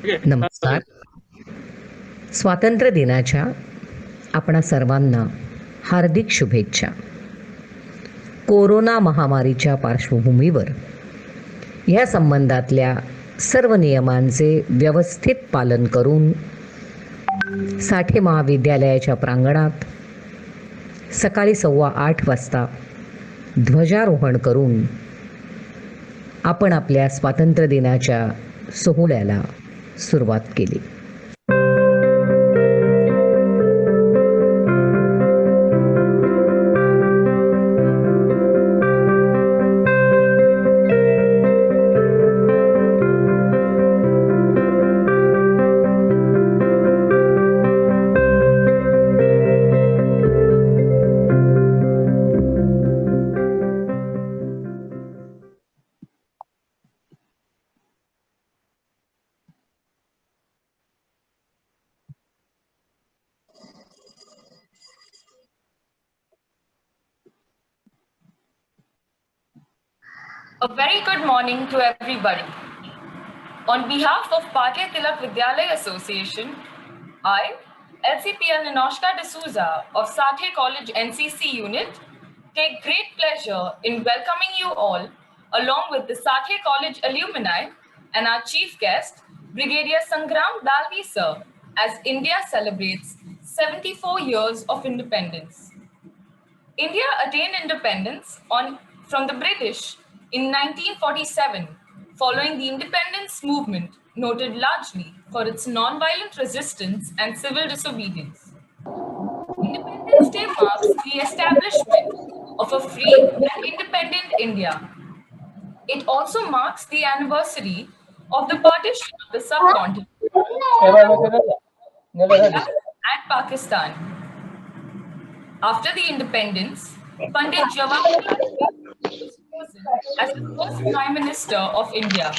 नमस्कार. स्वातंत्र्य दिनाच्या आपणा सर्वांना हार्दिक शुभेच्छा. कोरोना महामारीच्या पार्श्वभूमीवर ह्या संबंधातल्या सर्व नियमांचे व्यवस्थित पालन करून साठे महाविद्यालयाच्या प्रांगणात सकाळी 8:15 वाजता ध्वजारोहण करून आपण आपल्या स्वातंत्र्य दिनाच्या सोहळ्याला सुरुवात केली. A very good morning to everybody. On behalf of Patya Tilak Vidyalaya Association, I, LCPL Ninoshka D'Souza of Sathe College NCC unit, take great pleasure in welcoming you all along with the Sathe College alumni and our chief guest, Brigadier Sangram Dalvi sir, as India celebrates 74 years of independence. India attained independence from the British in 1947, following the independence movement noted largely for its non-violent resistance and civil disobedience. Independence Day marks the establishment of a free and independent India. It also marks the anniversary of the partition of the subcontinent India and Pakistan. After the independence, Pandit Jawaharlal Nehru was chosen as the first Prime Minister of India.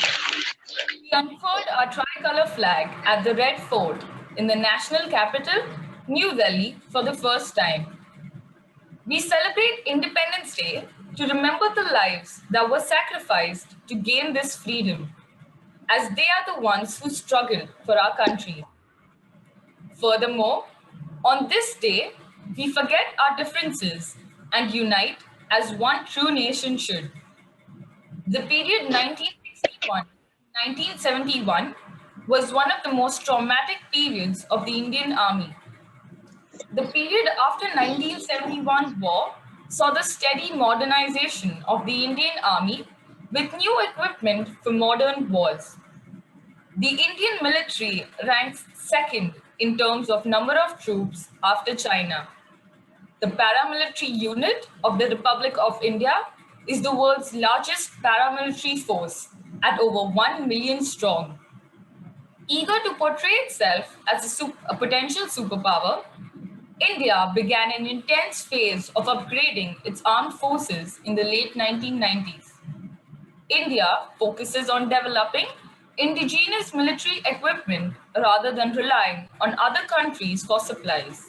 He unfurled our tricolour flag at the Red Fort in the national capital, New Delhi, for the first time. We celebrate Independence Day to remember the lives that were sacrificed to gain this freedom, as they are the ones who struggled for our country. Furthermore, on this day, we forget our differences and unite as one true nation should. The period 1961 1971 was one of the most traumatic periods of the Indian Army. The period after 1971 war saw the steady modernization of the Indian Army with new equipment for modern wars. The Indian military ranks second in terms of number of troops after China. The paramilitary unit of the Republic of India is the world's largest paramilitary force at over 1 million strong. Eager to portray itself as a potential superpower, India began an intense phase of upgrading its armed forces in the late 1990s. India focuses on developing indigenous military equipment rather than relying on other countries for supplies.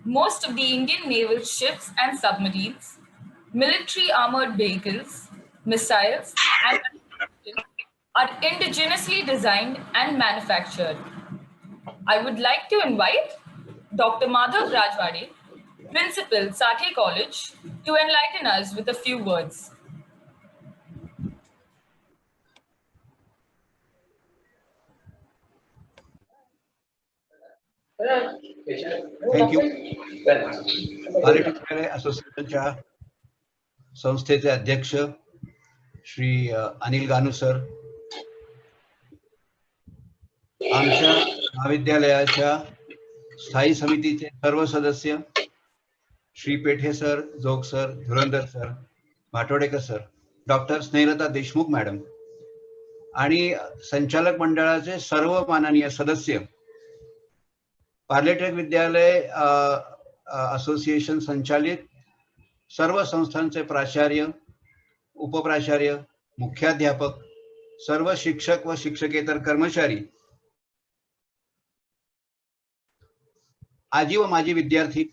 Most of the Indian naval ships and submarines, military armored vehicles, missiles, and are indigenously designed and manufactured. I would like to invite Dr. Madhav Rajwade, Principal, Sathe College, to enlighten us with a few words. Thank you. भारतीय विद्यालय असोसिएशनच्या संस्थेचे अध्यक्ष Shri Anil Ganu sir, आमच्या महाविद्यालयाच्या स्थायी समितीचे सर्व सदस्य श्री पेठे sir, Jog sir, Dhurandhar sir, Bhatodekar sir, doctor Snehalata Deshmukh madam आणि संचालक मंडळाचे सर्व माननीय सदस्य, पार्लेटेक विद्यालय असोसिएशन संचालित सर्व संस्थांचे प्राचार्य, उपप्राचार्य, मुख्याध्यापक, सर्व शिक्षक व शिक्षकेतर कर्मचारी, आजी व माजी विद्यार्थी,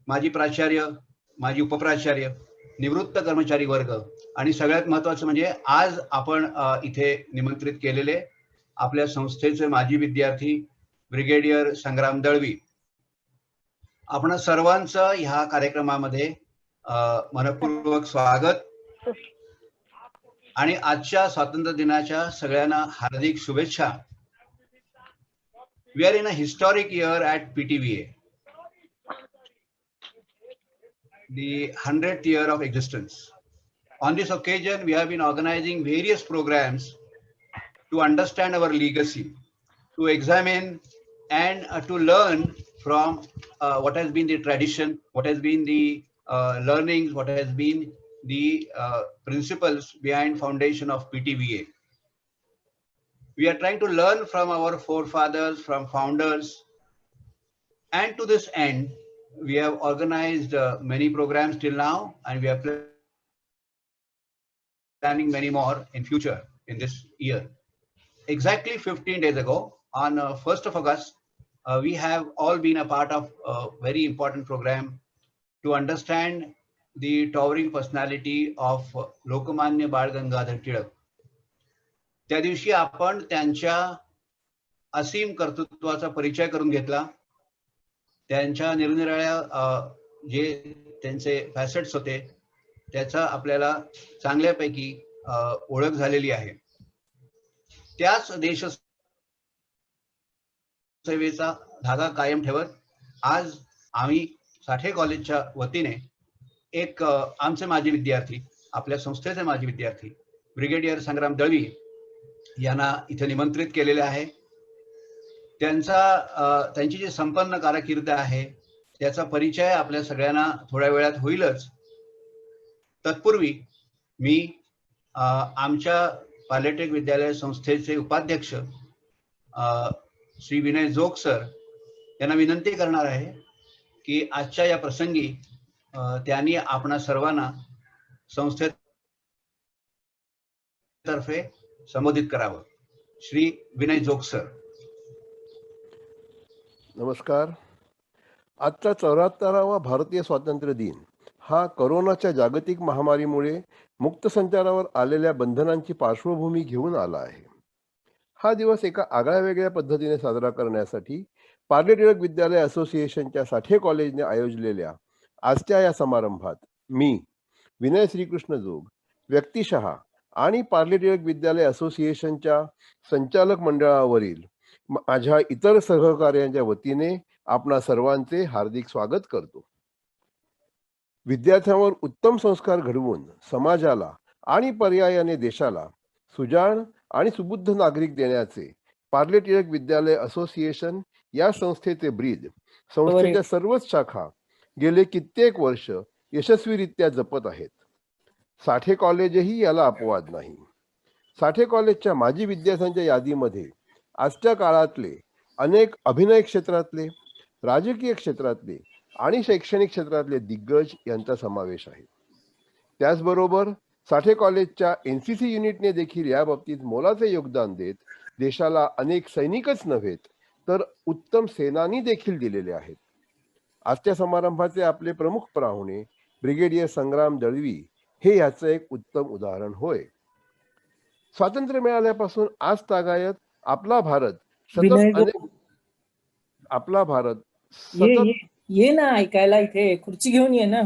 माजी प्राचार्य, माजी उपप्राचार्य, निवृत्त कर्मचारी वर्ग आणि सगळ्यात महत्त्वाचं म्हणजे आज आपण इथे निमंत्रित केलेले आपल्या संस्थेचे माजी विद्यार्थी ब्रिगेडियर संग्राम दळवी, आपण सर्वांचं ह्या कार्यक्रमामध्ये मनपूर्वक स्वागत आणि आजच्या स्वातंत्र्य दिनाच्या सगळ्यांना हार्दिक शुभेच्छा. We are in a historic year at PTVA, the 100th year of existence. On this occasion, we have been organizing various programs to understand our legacy, to examine and to learn from what has been the tradition, what has been the learnings, what has been the principles behind foundation of PTVA. We are trying to learn from our forefathers, from founders, and to this end, we have organized many programs till now, and we are planning many more in future in this year. Exactly 15 days ago, on 1st of August, we have all been a part of a very important program to understand the towering personality of Lokmanya Bal Gangadhar Tilak. त्या दिवशी आपण त्यांच्या असीम कर्तृत्वाचा परिचय करून घेतला. त्यांच्या निरनिराळ्या जे त्यांचे फॅसेट्स होते त्याचा आपल्याला चांगल्यापैकी ओळख झालेली आहे. त्याच देश सेवेचा धागा कायम ठेवत आज आम्ही साठे कॉलेजच्या वतीने एक आमचे माजी विद्यार्थी, आपल्या संस्थेचे माजी विद्यार्थी ब्रिगेडियर संग्राम दळवी यांना इथे निमंत्रित केलेले आहे. त्यांची जी संपन्न कारकीर्द आहे त्याचा परिचय आपल्या सगळ्यांना थोड्या वेळात होईलच. तत्पूर्वी मी आमच्या पॉलिटेक्निक विद्यालय संस्थेचे उपाध्यक्ष श्री विनय जोग सर यांना विनंती करणार आहे की आजच्या या प्रसंगी त्यांनी आपणा सर्वांना संस्थेतर्फे संबोधित करावं. श्री विनय जोग सर. नमस्कार. आजचा 74वा भारतीय स्वातंत्र्य दिन हा कोरोनाच्या जागतिक महामारीमुळे मुक्त संचारावर आलेल्या बंधनांची पार्श्वभूमी घेऊन आला आहे. हा दिवस एका आगळ्यावेगळ्या पद्धतीने साजरा करण्यासाठी पार्ले टिळक विद्यालय असोसिएशनच्या साठे कॉलेजने आयोजलेल्या आजच्या या समारंभात मी विनय श्रीकृष्ण जोग व्यक्तिशः आणि पार्ले टिळक विद्यालय असोसिएशनच्या संचालक मंडळावरील माझ्या इतर सहकार्यांच्या वतीने आपणा सर्वांचे हार्दिक स्वागत करतो. विद्यार्थ्यांवर उत्तम संस्कार घडवून समाजाला आणि पर्यायाने देशाला सुजाण आणि सुबुद्ध नागरिक देण्याचे पार्ले टिळक विद्यालय असोसिएशन या संस्थेचे ब्रीद संस्थेच्या सर्वच शाखा गेले कित्येक वर्ष यशस्वीरित्या जपत आहेत. साठे कॉलेजही याला अपवाद नाही. साठे कॉलेजच्या माजी विद्यार्थ्यांच्या यादीमध्ये आजच्या काळातले अनेक अभिनय क्षेत्रातले, राजकीय क्षेत्रातले आणि शैक्षणिक क्षेत्रातले दिग्गज यांचा समावेश आहे. त्याचबरोबर साठे कॉलेजच्या NCC युनिटने देखील या बाबतीत मोलाचे योगदान देत देशाला अनेक सैनिकच नव्हेत तर उत्तम सेनानी देखील दिलेले आहेत. आजच्या समारंभाचे आपले प्रमुख पाहुणे ब्रिगेडियर संग्राम दळवी हे याचं एक उत्तम उदाहरण होय. स्वातंत्र्य मिळाल्यापासून आज तागायत आपला भारत ये ना ऐकायला, इथे खुर्ची घेऊन ये ना.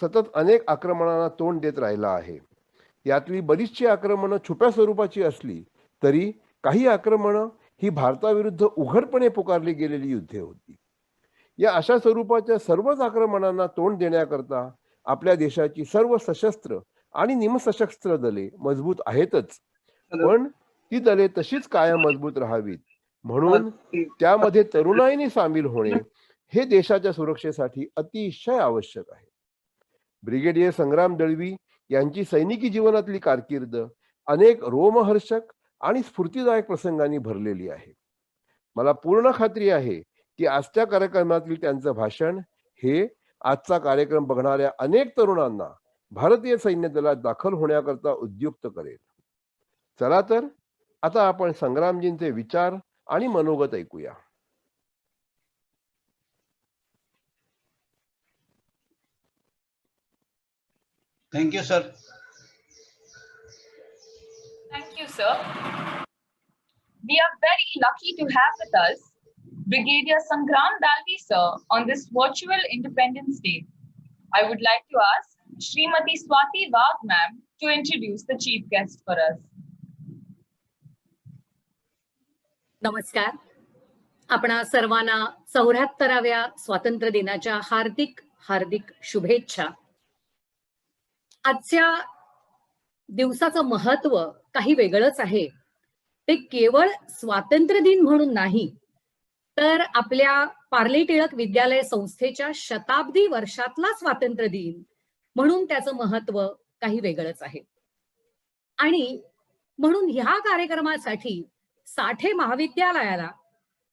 सतत अनेक आक्रमणांना तोंड देत राहिला आहे. यातली बरीचशी आक्रमणं छुप्या स्वरूपाची असली तरी काही आक्रमणं ही भारताविरुद्ध उघडपणे पुकारली गेलेली युद्धे होती. या अशा स्वरूपाच्या सर्वच आक्रमणांना तोंड देण्याकरता आपल्या देशाची सर्व सशस्त्र आणि निमसशस्त्र दले मजबूत आहेतच, पण ती दले तशीच कायम मजबूत राहावीत म्हणून त्यामध्ये तरुणाईने सामील होणे हे देशाच्या सुरक्षेसाठी अतिशय आवश्यक आहे. ब्रिगेडियर संग्राम दळवी यांची सैनिकी जीवनातली कारकीर्द अनेक रोमहर्षक आणि स्फूर्तिदायक प्रसंगांनी भरलेली आहे. मला पूर्ण खात्री आहे की आजच्या कार्यक्रमातील त्यांचं भाषण हे आजचा कार्यक्रम बघणाऱ्या अनेक तरुणांना भारतीय सैन्य दलात दाखल होण्याकरता उद्युक्त करेल. चला तर आता आपण संग्रामजींचे विचार आणि मनोगत ऐकूया. Thank you sir. Thank you, sir. We are very lucky to have with us Brigadier Sangram Dalvi, sir, on this virtual Independence Day. I would like to ask Srimati Swati Wagh, ma'am, to introduce the chief guest for us. नमस्कार. आपणा सर्वांना 74व्या स्वातंत्र्य दिनाच्या हार्दिक हार्दिक शुभेच्छा. आजच्या दिवसाचं महत्व काही वेगळंच आहे. ते केवळ स्वातंत्र्य दिन म्हणून नाही, तर आपल्या पार्ले टिळक विद्यालय संस्थेच्या शताब्दी वर्षातला स्वातंत्र्य दिन म्हणून त्याचं महत्व काही वेगळंच आहे. आणि म्हणून ह्या कार्यक्रमासाठी साठे महाविद्यालयाला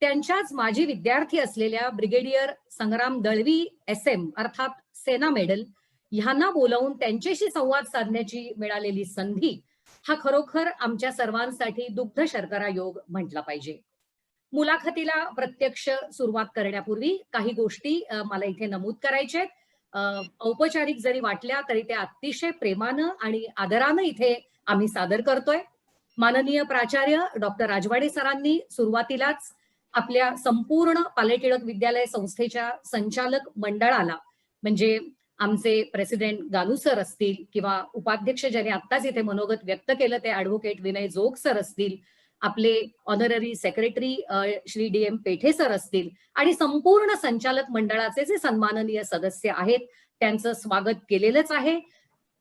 त्यांच्याच माजी विद्यार्थी असलेल्या ब्रिगेडियर संग्राम दळवी SM अर्थात सेना मेडल ह्यांना बोलावून त्यांच्याशी संवाद साधण्याची मिळालेली संधी हा खरोखर आमच्या सर्वांसाठी दुग्ध शर्करा योग म्हटला पाहिजे. मुलाखतीला प्रत्यक्ष सुरुवात करण्यापूर्वी काही गोष्टी मला इथे नमूद करायच्या आहेत. औपचारिक जरी वाटल्या तरी त्या अतिशय प्रेमानं आणि आदरानं इथे आम्ही सादर करतोय. माननीय प्राचार्य डॉक्टर राजवाडे सरांनी सुरुवातीलाच आपल्या संपूर्ण पार्ले टिळक विद्यालय संस्थेच्या संचालक मंडळाला म्हणजे आमचे प्रेसिडेंट गानू सर असतील किंवा उपाध्यक्ष ज्याने आत्ताच इथे मनोगत व्यक्त केलं ते ऍडव्होकेट विनय जोग सर असतील, आपले ऑनररी सेक्रेटरी श्री DM पेठे सर असतील आणि संपूर्ण संचालक मंडळाचे जे सन्माननीय सदस्य आहेत त्यांचं स्वागत केलेलंच आहे.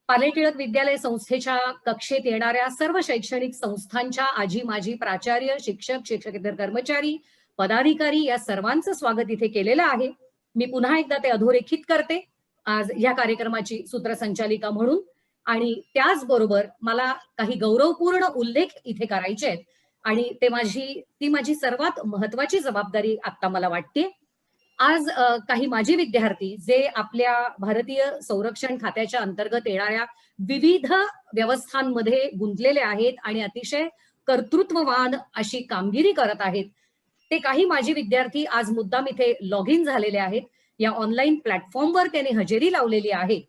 पार्ले टिळक विद्यालय संस्थेच्या कक्षेत येणाऱ्या सर्व शैक्षणिक संस्थांच्या आजी माजी प्राचार्य, शिक्षक, शिक्षकेतर कर्मचारी, पदाधिकारी या सर्वांचं स्वागत इथे केलेलं आहे. मी पुन्हा एकदा ते अधोरेखित करते आज या कार्यक्रमाची सूत्रसंचालिका म्हणून. आणि त्याचबरोबर मला काही गौरवपूर्ण उल्लेख इथे करायचे आहेत आणि ती माझी सर्वात महत्वाची जबाबदारी आता मला वाटते. आज काही माजी विद्यार्थी जे आपल्या भारतीय संरक्षण खात्याच्या अंतर्गत येणाऱ्या विविध व्यवस्थांमध्ये गुंतलेले आहेत आणि अतिशय कर्तृत्ववान अशी कामगिरी करत आहेत, ते काही माजी विद्यार्थी आज मुद्दाम इथे लॉग इन झालेले आहेत. या ऑनलाईन प्लॅटफॉर्मवर त्यांनी हजेरी लावलेली आहे.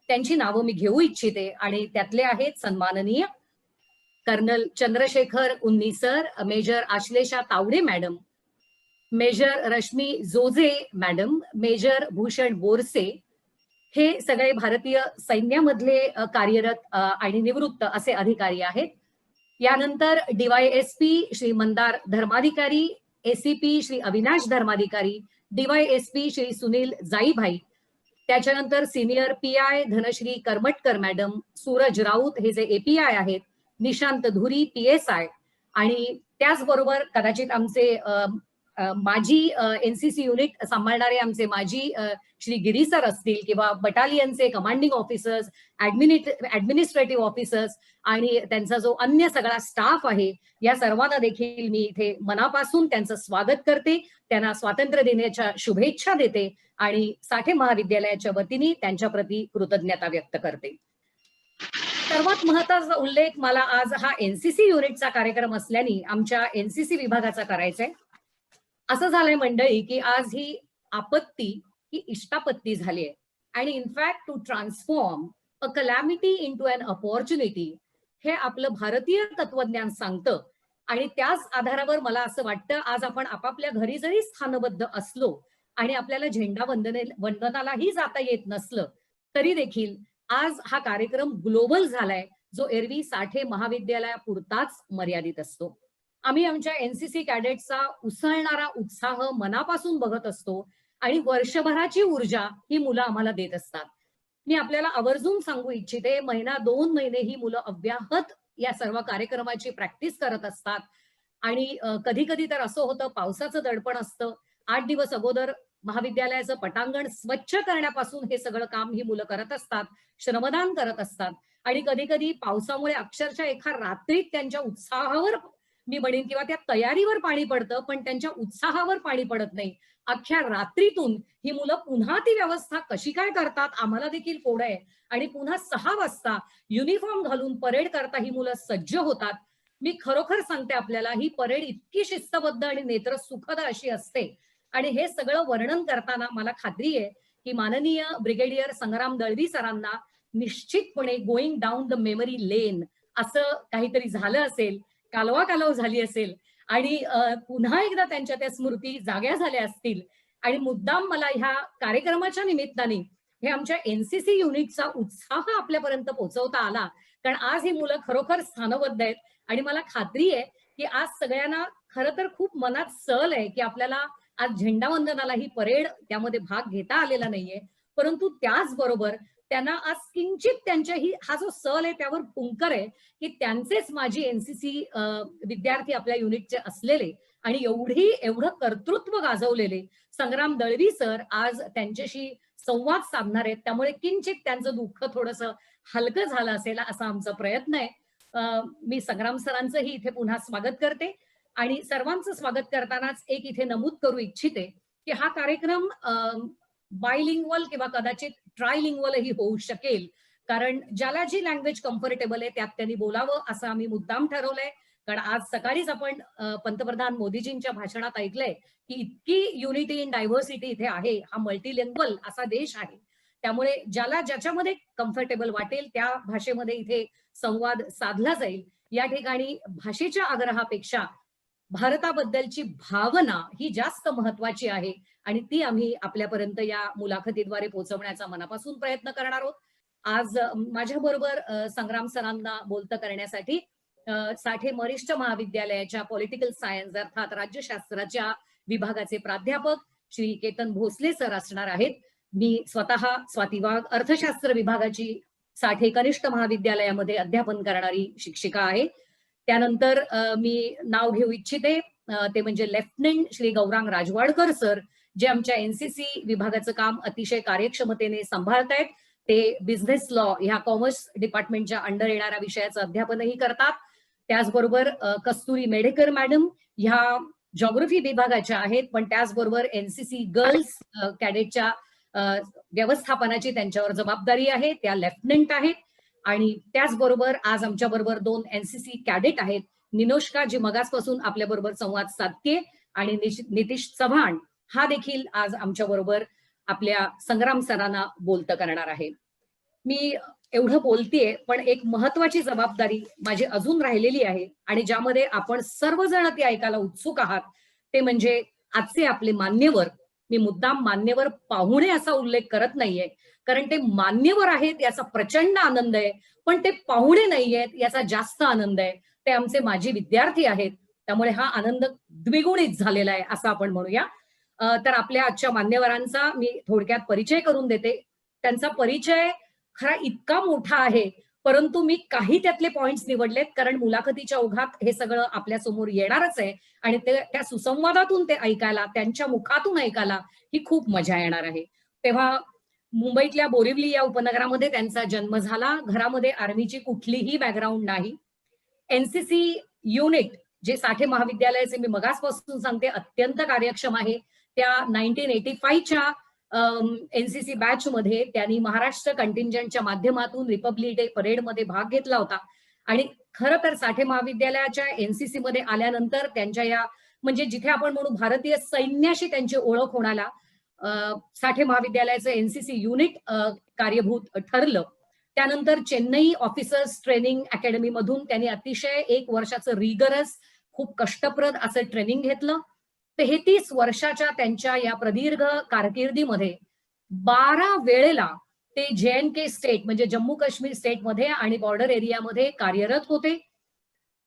त्यांची नावं मी घेऊ इच्छिते आणि त्यातले आहेत सन्माननीय colonel Chandrashekhar Unni sir, major Ashlesha Tawde madam, major Rashmi जोजे मॅडम, मेजर भूषण बोरसे. हे सगळे भारतीय सैन्यामधले कार्यरत आणि निवृत्त असे अधिकारी आहेत. यानंतर DYSP Shri Mandar Dharmadhikari, ACP Shri Avinash Dharmadhikari, DYSP Shri Sunil जाईभाई, त्याच्यानंतर सिनियर PI धनश्री करमटकर मॅडम, सूरज राऊत हे जे API आहेत, निशांत धुरी PSI आणि त्याचबरोबर कदाचित आमचे माजी NCC युनिट सांभाळणारे आमचे माजी श्री गिरी सर असतील किंवा बटालियनचे कमांडिंग ऑफिसर्स, ऍडमिनिस्ट्रेटिव्ह ऑफिसर्स आणि त्यांचा जो अन्य सगळा स्टाफ आहे या सर्वांना देखील मी इथे मनापासून त्यांचं स्वागत करते. त्यांना स्वातंत्र्य दिनाच्या शुभेच्छा देते आणि साठे महाविद्यालयाच्या वतीने त्यांच्या प्रती कृतज्ञता व्यक्त करते. सर्वात महत्वाचा उल्लेख मला आज हा NCC युनिटचा कार्यक्रम असल्याने आमच्या NCC विभागाचा करायचा आहे. असं झालंय मंडळी की आज ही आपत्ती ही इष्टापत्ती झाली आहे आणि in fact to transform a calamity into an opportunity हे आपलं भारतीय तत्वज्ञान सांगतं. आणि त्याच आधारावर मला असं वाटतं आज आपण आपापल्या घरी जरी स्थानबद्ध असलो आणि आपल्याला झेंडा वंदनालाही जाता येत नसलं तरी देखील आज हा कार्यक्रम ग्लोबल झालाय जो एरवी साठे महाविद्यालयापुरताच मर्यादित असतो. आम्ही आमच्या NCC कॅडेट्सचा उसळणारा उत्साह मनापासून बघत असतो आणि वर्षभराची ऊर्जा ही मुलं आम्हाला देत असतात. मी आपल्याला आवर्जून सांगू इच्छिते, महिना 2 महिने ही मुलं अव्याहत या सर्व कार्यक्रमाची प्रॅक्टिस करत असतात आणि कधी कधी तर असं होतं पावसाचं दडपण असतं. 8 दिवस अगोदर महाविद्यालयाचं पटांगण स्वच्छ करण्यापासून हे सगळं काम ही मुलं करत असतात, श्रमदान करत असतात आणि कधी कधी पावसामुळे अक्षरशः एका रात्रीत त्यांच्या उत्साहावर मी म्हणेन किंवा त्या तयारीवर पाणी पडतं पण त्यांच्या उत्साहावर पाणी पडत नाही. अख्ख्या रात्रीतून ही मुलं पुन्हा ती व्यवस्था कशी काय करतात आम्हाला देखील कोड आहे आणि पुन्हा 6 वाजता युनिफॉर्म घालून परेड करता ही मुलं सज्ज होतात. मी खरोखर सांगते आपल्याला ही परेड इतकी शिस्तबद्ध आणि नेत्र सुखद अशी असते आणि हे सगळं वर्णन करताना मला खात्री आहे की माननीय ब्रिगेडियर संग्राम दळवी सरांना निश्चितपणे गोइंग डाऊन द मेमरी लेन असं काहीतरी झालं असेल, कालवा झाली असेल आणि पुन्हा एकदा त्यांच्या त्या स्मृती जाग्या झाल्या असतील आणि मुद्दाम मला ह्या कार्यक्रमाच्या निमित्ताने हे आमच्या एनसीसी युनिटचा उत्साह आपल्यापर्यंत पोहोचवता आला. कारण आज ही मुलं खरोखर स्थानबद्ध आहेत आणि मला खात्री आहे की आज सगळ्यांना खरं तर खूप मनात सल आहे की आपल्याला आज झेंडावंदनाला ही परेड त्यामध्ये भाग घेता आलेला नाहीये, परंतु त्याचबरोबर त्यांना आज किंचित त्यांच्या हा जो सल आहे त्यावर पुंकर आहे की त्यांचेच माजी एनसीसी विद्यार्थी आपल्या युनिटचे असलेले आणि एवढं कर्तृत्व गाजवलेले संग्राम दळवी सर आज त्यांच्याशी संवाद साधणार आहेत. त्यामुळे किंचित त्यांचं दुःख थोडंसं हलकं झालं असेल असा आमचा प्रयत्न आहे. मी संग्राम सरांचंही इथे पुन्हा स्वागत करते आणि सर्वांचं स्वागत करतानाच एक इथे नमूद करू इच्छिते की हा कार्यक्रम बायलिंग्वल किंवा कदाचित ट्रायलिंग्वलही होऊ शकेल, कारण ज्याला जी लँग्वेज कम्फर्टेबल आहे त्यात त्यांनी बोलावं असं आम्ही मुद्दाम ठरवलंय. कारण आज सकाळीच आपण पंतप्रधान मोदीजींच्या भाषणात ऐकलंय की इतकी युनिटी इन डायव्हर्सिटी इथे आहे, हा मल्टीलिंग्वल असा देश आहे. त्यामुळे ज्याला ज्याच्यामध्ये कम्फर्टेबल वाटेल त्या भाषेमध्ये इथे संवाद साधला जाईल. या ठिकाणी भाषेच्या आग्रहापेक्षा भारताबद्दलची भावना ही जास्त महत्वाची आहे आणि ती आम्ही आपल्यापर्यंत या मुलाखतीद्वारे पोहोचवण्याचा मनापासून प्रयत्न करणार आहोत. आज माझ्या बरोबर संग्राम सरांना बोलतं करण्यासाठी साठे वरिष्ठ महाविद्यालयाच्या पॉलिटिकल सायन्स अर्थात राज्यशास्त्राच्या विभागाचे प्राध्यापक श्री केतन भोसले सर असणार आहेत. मी स्वतः स्वाती वाघ अर्थशास्त्र विभागाची साठे कनिष्ठ महाविद्यालयामध्ये अध्यापन करणारी शिक्षिका आहे. त्यानंतर मी नाव घेऊ इच्छिते ते म्हणजे लेफ्टनंट श्री गौरांग राजवाडकर सर, जे आमच्या एनसीसी विभागाचं काम अतिशय कार्यक्षमतेने सांभाळतायत. ते बिझनेस लॉ ह्या कॉमर्स डिपार्टमेंटच्या अंडर येणाऱ्या विषयाचं अध्यापनही करतात. त्याचबरोबर कस्तुरी मेढेकर मॅडम ह्या जॉग्रफी विभागाच्या आहेत, पण त्याचबरोबर एनसीसी गर्ल्स कॅडेटच्या व्यवस्थापनाची त्यांच्यावर जबाबदारी आहे, त्या लेफ्टनंट आहेत. आणि त्याचबरोबर आज आमच्या बरोबर 2 एनसीसी कॅडेट आहेत, निनोष्का जी मगासपासून आपल्या बरोबर संवाद साधते आणि नितीश चव्हाण हा देखील आज आमच्या बरोबर आपल्या संग्राम सरांना बोलतं करणार आहे. मी एवढं बोलतेय, पण एक महत्वाची जबाबदारी माझी अजून राहिलेली आहे आणि ज्यामध्ये आपण सर्वजण ती ऐकायला उत्सुक आहात, ते म्हणजे आजचे आपले मान्यवर. मी मुद्दाम मान्यवर पाहुणे असा उल्लेख करत नाहीये, कारण ते मान्यवर आहेत याचा प्रचंड आनंद आहे, पण ते पाहुणे नाहीयेत याचा जास्त आनंद आहे. ते आमचे माजी विद्यार्थी आहेत, त्यामुळे हा आनंद द्विगुणित झालेला आहे असं आपण म्हणूया. तर आपल्या आजच्या मान्यवरांचा मी थोडक्यात परिचय करून देते. त्यांचा परिचय खरा इतका मोठा आहे, परंतु मी काही त्यातले पॉइंट्स निवडलेत, कारण मुलाखतीच्या ओघात हे सगळं आपल्या समोर येणारच आहे आणि त्या सुसंवादातून ते ऐकायला, त्यांच्या मुखातून ऐकायला ही खूप मजा येणार आहे. तेव्हा मुंबईतल्या बोरिवली या उपनगरामध्ये त्यांचा जन्म झाला. घरामध्ये आर्मीची कुठलीही बॅकग्राऊंड नाही. एनसीसी युनिट जे साठे महाविद्यालयाचे मी मगासपासून सांगते अत्यंत कार्यक्षम आहे, त्या 1985च्या एनसीसी बॅच मध्ये त्यांनी महाराष्ट्र कंटिंजंटच्या माध्यमातून रिपब्लिक डे परेड मध्ये भाग घेतला होता. आणि खरं तर साठे महाविद्यालयाच्या एनसीसी मध्ये आल्यानंतर त्यांच्या या म्हणजे जिथे आपण म्हणू भारतीय सैन्याशी त्यांची ओळख होण्याला साठे महाविद्यालयाचं एनसीसी युनिट कार्यभूत ठरलं. त्यानंतर चेन्नई ऑफिसर्स ट्रेनिंग अकॅडमी मधून त्यांनी अतिशय 1 वर्षाचं रिगरस खूप कष्टप्रद असं ट्रेनिंग घेतलं. 33 वर्षाच्या त्यांच्या या प्रदीर्घ कारकिर्दीमध्ये 12 वेळेला ते JNK स्टेट म्हणजे जम्मू काश्मीर स्टेटमध्ये आणि बॉर्डर एरियामध्ये कार्यरत होते.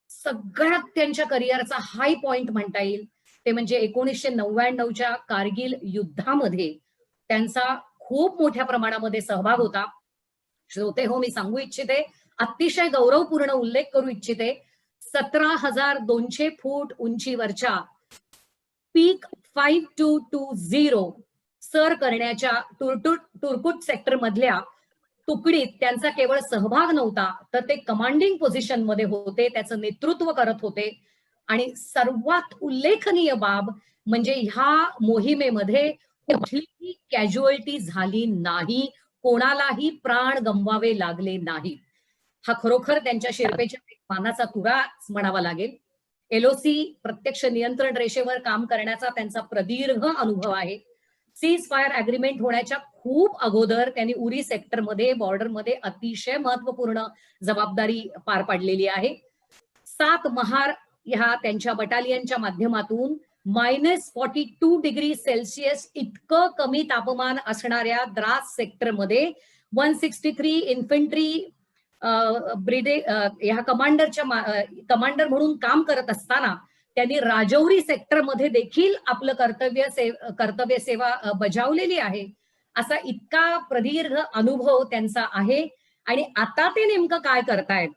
सगळ्यात त्यांच्या करिअरचा हाय पॉइंट म्हणता येईल ते म्हणजे 1999च्या कारगिल युद्धामध्ये त्यांचा खूप मोठ्या प्रमाणामध्ये सहभाग होता. श्रोते हो, मी सांगू इच्छिते, अतिशय गौरवपूर्ण उल्लेख करू इच्छिते, 17,200 फूट उंचीवरच्या पीक 5220 सर करण्याच्या तुर्कुट सेक्टर मधल्या तुकडीत त्यांचा केवळ सहभाग नव्हता, तर ते कमांडिंग पोझिशन मध्ये होते, त्याचं नेतृत्व करत होते. आणि सर्वात उल्लेखनीय बाब म्हणजे ह्या मोहिमेमध्ये कुठलीही कॅज्युअल्टी झाली नाही, कोणालाही प्राण गमवावे लागले नाहीत. हा खरोखर त्यांच्या शिरपेच्या मानाचा तुराच म्हणावा लागेल. LOC प्रत्यक्ष नियंत्रण रेषेवर काम करण्याचा त्यांचा प्रदीर्घ अनुभव आहे. सीज फायर अग्रीमेंट होण्याच्या खूप अगोदर त्यांनी उरी सेक्टरमध्ये बॉर्डरमध्ये अतिशय महत्वपूर्ण जबाबदारी पार पाडलेली आहे. 7 महार ह्या त्यांच्या बटालियनच्या माध्यमातून -42°C इतकं कमी तापमान असणाऱ्या द्रास सेक्टरमध्ये 163 इन्फंट्री ह्या कमांडर म्हणून काम करत असताना त्यांनी राजौरी सेक्टरमध्ये देखील आपलं कर्तव्य सेवा बजावलेली आहे. असा इतका प्रदीर्घ अनुभव त्यांचा आहे आणि आता ते नेमकं काय करतायत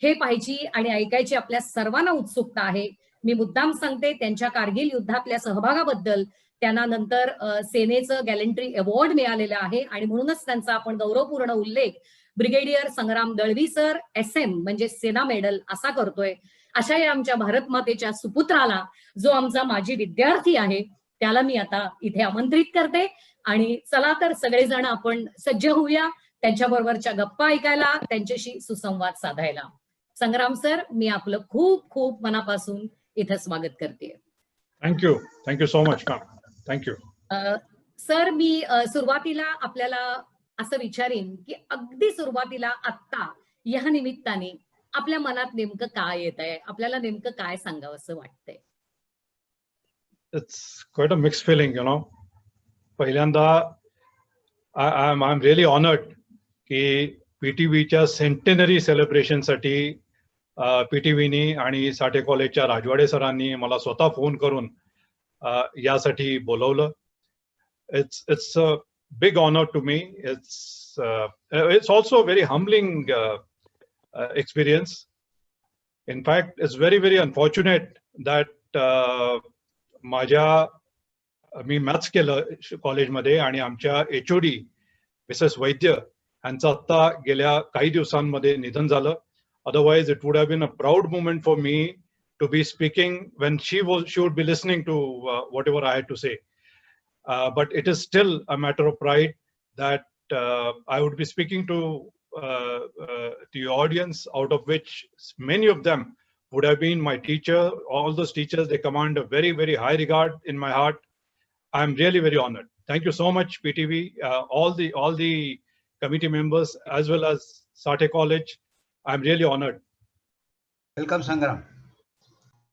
हे पाहायची आणि ऐकायची आपल्या सर्वांना उत्सुकता आहे. मी मुद्दाम सांगते त्यांच्या कारगिल युद्धातल्या सहभागाबद्दल त्यांना नंतर सेनेचं गॅलंट्री अवॉर्ड मिळालेलं आहे आणि म्हणूनच त्यांचा आपण गौरवपूर्ण उल्लेख ब्रिगेडियर संग्राम दळवी सर SM म्हणजे सेना मेडल असा करतोय. अशा या आमच्या भारत मातेच्या सुपुत्राला जो आमचा माजी विद्यार्थी आहे त्याला मी आता इथे आमंत्रित करते आणि चला तर सगळेजण आपण सज्ज होऊया त्यांच्या बरोबरच्या गप्पा ऐकायला, त्यांच्याशी सुसंवाद साधायला. संग्राम सर, मी आपलं खूप खूप मनापासून इथं स्वागत करते. Thank you so much. Thank you sir. मी सुरुवातीला आपल्याला असं विचारीन की अगदी सुरुवातीला आत्ता या निमित्ताने आपल्या मनात नेमकं काय येत आहे, आपल्याला नेमकं काय सांगावं असं वाटतंय? It's quite a mix feeling, you know. पहिल्यांदा आय एम रिअली ऑनर्ड की PTVच्या सेंटेनरी सेलिब्रेशनसाठी PTVनी आणि साठे कॉलेजच्या राजवाडे सरांनी मला स्वतः फोन करून यासाठी बोलवलं. It's a big honour to me. It's also very humbling experience. In fact, it's very unfortunate that मी मॅथ्स केलं कॉलेजमध्ये आणि आमच्या HOD मिसेस वैद्य यांचं आता गेल्या काही दिवसांमध्ये निधन झालं. Otherwise, it would have been a proud moment for me to be speaking when she would be listening to whatever I had to say. But it is still a matter of pride that I would be speaking to the audience, out of which many of them would have been my teacher. All those teachers, they command a very high regard in my heart. I'm really very honored. Thank you so much, PTV, all the committee members, as well as Sathe College. I'm really honored. Welcome, Sangram.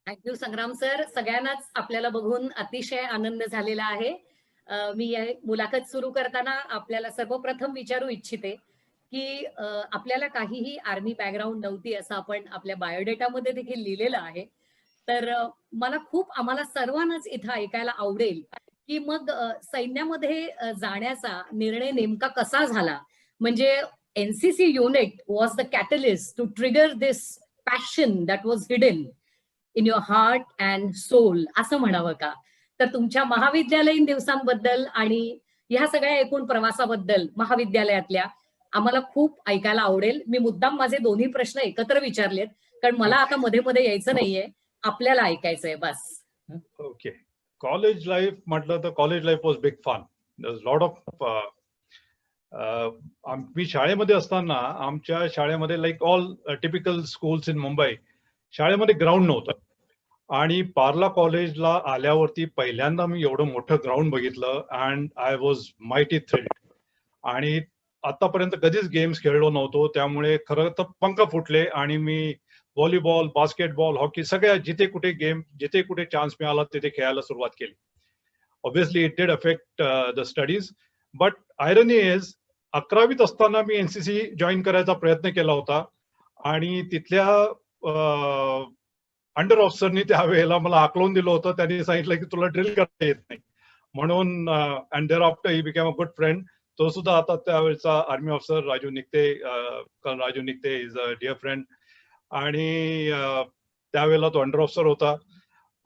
Thank you संग्राम sir. सगळ्यांनाच आपल्याला बघून अतिशय आनंद झालेला आहे. मी मुलाखत सुरू करताना आपल्याला सर्वप्रथम विचारू इच्छिते की आपल्याला काहीही आर्मी बॅकग्राऊंड नव्हती असं आपण आपल्या बायोडेटामध्ये देखील लिहिलेलं आहे. तर मला आम्हाला सर्वांनाच इथं ऐकायला आवडेल की मग सैन्यामध्ये जाण्याचा निर्णय नेमका कसा झाला. म्हणजे NCC unit was the catalyst to trigger this passion that was hidden in your heart and soul असं म्हणावं का? तर तुमच्या महाविद्यालयीन दिवसांबद्दल आणि ह्या सगळ्या एकूण प्रवासाबद्दल महाविद्यालयातल्या आम्हाला खूप ऐकायला आवडेल. मी मुद्दाम माझे दोन्ही प्रश्न एकत्र विचारलेत कारण मला आता मध्ये यायचं नाहीये, आपल्याला ऐकायचंय बस. ओके. कॉलेज लाईफ म्हटलं तर college life was big fun. Lot of मी शाळेमध्ये असताना आमच्या शाळेमध्ये like all typical schools in Mumbai शाळेमध्ये ग्राउंड नव्हतं आणि पार्ला कॉलेजला आल्यावरती पहिल्यांदा मी एवढं मोठं ग्राउंड बघितलं and I was mighty thrilled. आणि आतापर्यंत कधीच गेम्स खेळलो नव्हतो, त्यामुळे खरं तर पंख फुटले आणि मी व्हॉलीबॉल, बास्केटबॉल, हॉकी सगळ्या जिथे कुठे चान्स मिळाला तिथे खेळायला सुरुवात केली. Obviously it did affect the studies, but irony is 11वीत असताना मी NCC जॉईन करायचा प्रयत्न केला होता आणि तिथल्या अंडर ऑफिसरनी त्यावेळेला मला आकलून दिलं होतं. त्यांनी सांगितलं की तुला ड्रिल करता येत नाही म्हणून. And thereafter he became a good friend. तो सुद्धा आता त्यावेळेचा army officer Raju Nikte is a dear friend आणि त्यावेळेला तो अंडर ऑफिसर होता.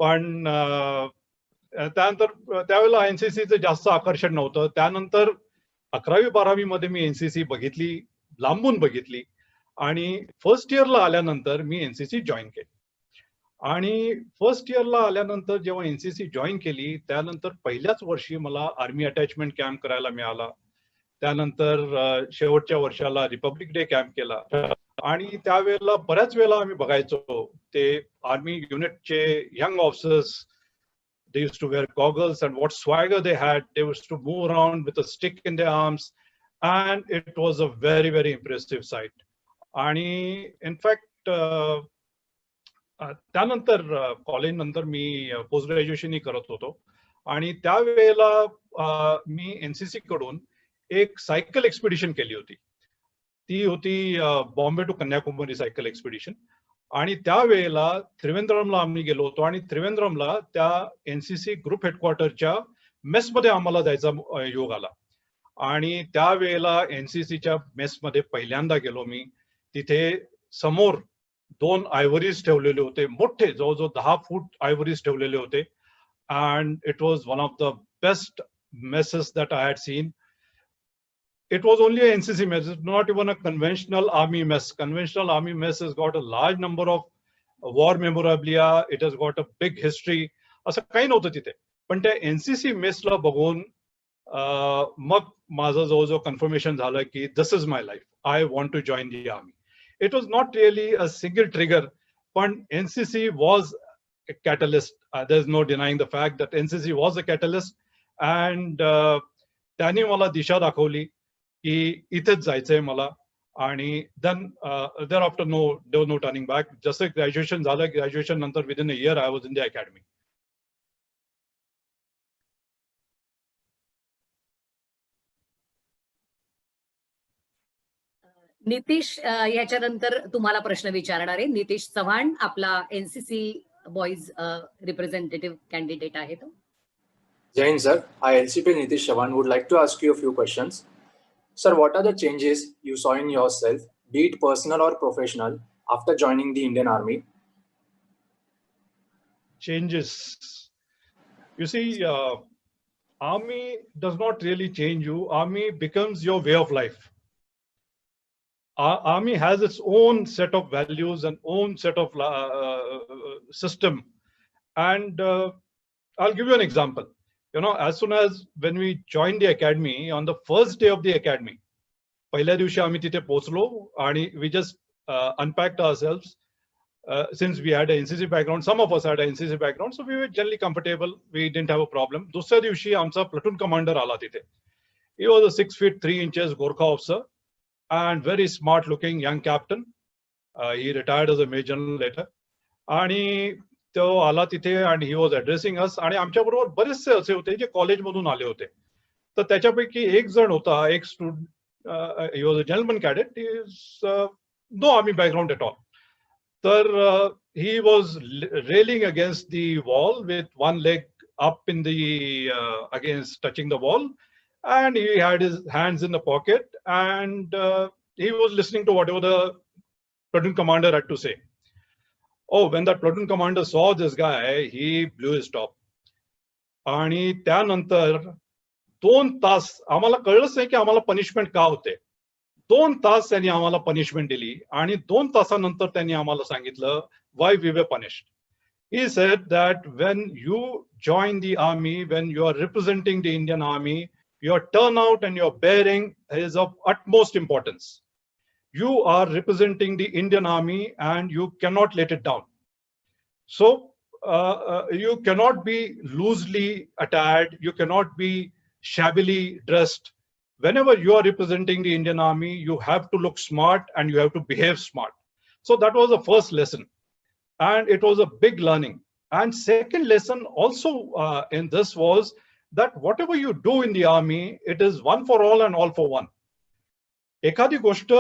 पण त्यानंतर त्यावेळेला NCCचं जास्त आकर्षण नव्हतं. त्यानंतर 11वी-12वी मध्ये मी NCC बघितली, लांबून बघितली आणि फर्स्ट इयरला आल्यानंतर मी NCC जॉईन केली. आणि फर्स्ट इयरला आल्यानंतर जेव्हा NCC जॉईन केली त्यानंतर पहिल्याच वर्षी मला आर्मी अटॅचमेंट कॅम्प करायला मिळाला. त्यानंतर शेवटच्या वर्षाला रिपब्लिक डे कॅम्प केला आणि त्यावेळेला बऱ्याच वेळेला आम्ही बघायचो ते आर्मी युनिटचे young officers they used to wear goggles, and what swagger they had. They used to move around with a stick in their arms, and it was a very, very impressive sight. आणि in fact त्यानंतर college नंतर मी post ग्रॅज्युएशनही करत होतो, आणि त्यावेळेला मी NCC कडून एक cycle expedition केली होती. ती होती Bombay to Kanyakumari cycle expedition. आणि त्यावेळेला त्रिवेंद्रमला आम्ही गेलो होतो, आणि त्रिवेंद्रमला त्या एनसीसी ग्रुप हेडक्वार्टरच्या मेसमध्ये आम्हाला जायचा योग आला. आणि त्यावेळेला एनसीसीच्या मेसमध्ये पहिल्यांदा गेलो मी. तिथे समोर 2 आयव्हरीज ठेवलेले होते, मोठे, जवळजवळ 10 फूट आयव्हरीज ठेवलेले होते. and it was one of the best messes that I had seen. It was only an NCC mess, it's not even a conventional army mess. Conventional army mess has got a large number of war memorabilia, it has got a big history. असं काही नव्हतं तिथे. पण त्या NCC मेसला बघून मग माझं जवळजवळ confirmation झालं की this is my life, I want to join the army. It was not really a single trigger, पण NCC was a catalyst. There's no denying the fact that NCC was a catalyst, and त्यांनी मला दिशा दाखवली की इथेच जायचंय मला. आणि then thereafter there was no turning back. जसं ग्रॅज्युएशन झालं, ग्रॅज्युएशन नंतर within a year I was in the academy. Nitish याच्यानंतर तुम्हाला प्रश्न विचारणार आहे. नितीश चव्हाण आपला एनसीसी बॉयज रिप्रेझेंटेटिव्ह कॅन्डिडेट आहे तो. Jai Hind, sir. I, LCP Nitish Chavan, would like to ask you a few questions. Sir, what are the changes you saw in yourself, be it personal or professional, after joining the Indian Army? Changes. You see, army does not really change you. Army becomes your way of life. Army has its own set of values and own set of system. And I'll give you an example. You know, as soon as when we joined the academy, on the first day of the academy, पहिल्या दिवशी आम्ही तिथे पोहोचलो आणि we just unpacked ourselves. Since we had an NCC background, some of us had an NCC background, so we were generally comfortable. We didn't have a problem. दुसऱ्या दिवशी आमचा platoon commander आला तिथे. He was a 6 feet 3 inches Gorkha officer and very smart looking young captain. He retired as a major later. आणि तो आला तिथे आणि ही वॉज ऍड्रेसिंग अस. आणि आमच्याबरोबर बरेचसे असे होते जे कॉलेजमधून आले होते. तर त्याच्यापैकी एक जण होता, एक student, he was a gentleman cadet, he is no army background at all. तर he was railing against the wall with one leg up in the against touching the wall, and he had his hands in the pocket, and he was listening to whatever the platoon commander had to say. Oh, when that platoon commander saw this guy, he blew his top. आणि त्यानंतर 2 तास आम्हाला कळलंच नाही की आम्हाला punishment का होते. 2 तास त्यांनी आम्हाला पनिशमेंट दिली, आणि 2 तासानंतर त्यांनी आम्हाला सांगितलं why we were punished. He said that when you join the army, when you are representing the Indian Army, your turnout and your bearing is of utmost importance. You are representing the Indian Army and you cannot let it down. So you cannot be loosely attired, you cannot be shabbily dressed. Whenever you are representing the Indian Army, you have to look smart and you have to behave smart. So that was the first lesson, and it was a big learning. And second lesson also in this was that whatever you do in the army, it is one for all and all for one. एखादी गोष्ट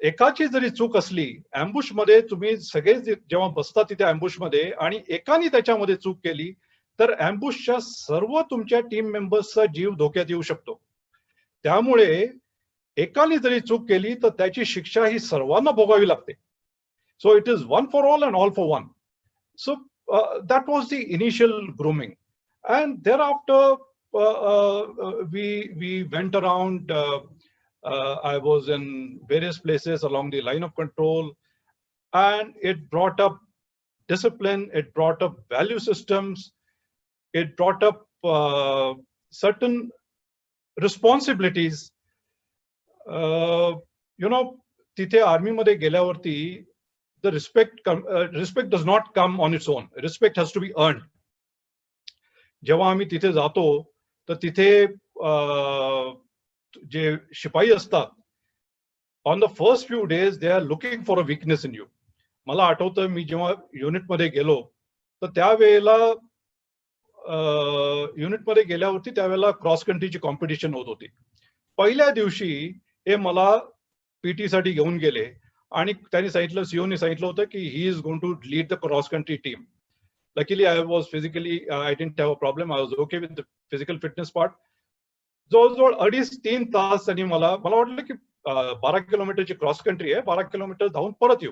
एकाची जरी चूक असली, अँबुश मध्ये तुम्ही सगळे जेव्हा बसता तिथे अँबुश मध्ये, आणि एकाने त्याच्यामध्ये चूक केली तर अँबुशच्या सर्व तुमच्या टीम मेंबर्सचा जीव धोक्यात येऊ शकतो. त्यामुळे एकाने जरी चूक केली तर त्याची शिक्षा ही सर्वांना भोगावी लागते. So it is one for all and all for one. So that was the initial grooming. And thereafter, we went around. I was in various places along the line of control, and it brought up discipline, it brought up value systems, it brought up certain responsibilities. You know, तिथे army मध्ये गेल्यावरती the respect does not come on its own. Respect has to be earned. जेव्हा आम्ही तिथे जातो तर तिथे जे शिपाई असतात, on the first few days they are looking for a weakness in you. मला आठवतं मी जेव्हा युनिटमध्ये गेलो तर त्यावेळेला युनिटमध्ये गेल्यावरती त्यावेळेला क्रॉस कंट्रीची कॉम्पिटिशन होत होती. पहिल्या दिवशी हे मला पीटी साठी घेऊन गेले आणि त्यांनी सांगितलं, सीओनी सांगितलं होतं की he is going to lead the cross country team. Luckily I was physically, I didn't have a problem, I was okay with the physical fitness part. जवळजवळ 2.5-3 तास त्यांनी मला वाटलं की 12 किलोमीटरची क्रॉस कंट्री आहे, 12 किलोमीटर धावून परत येऊ.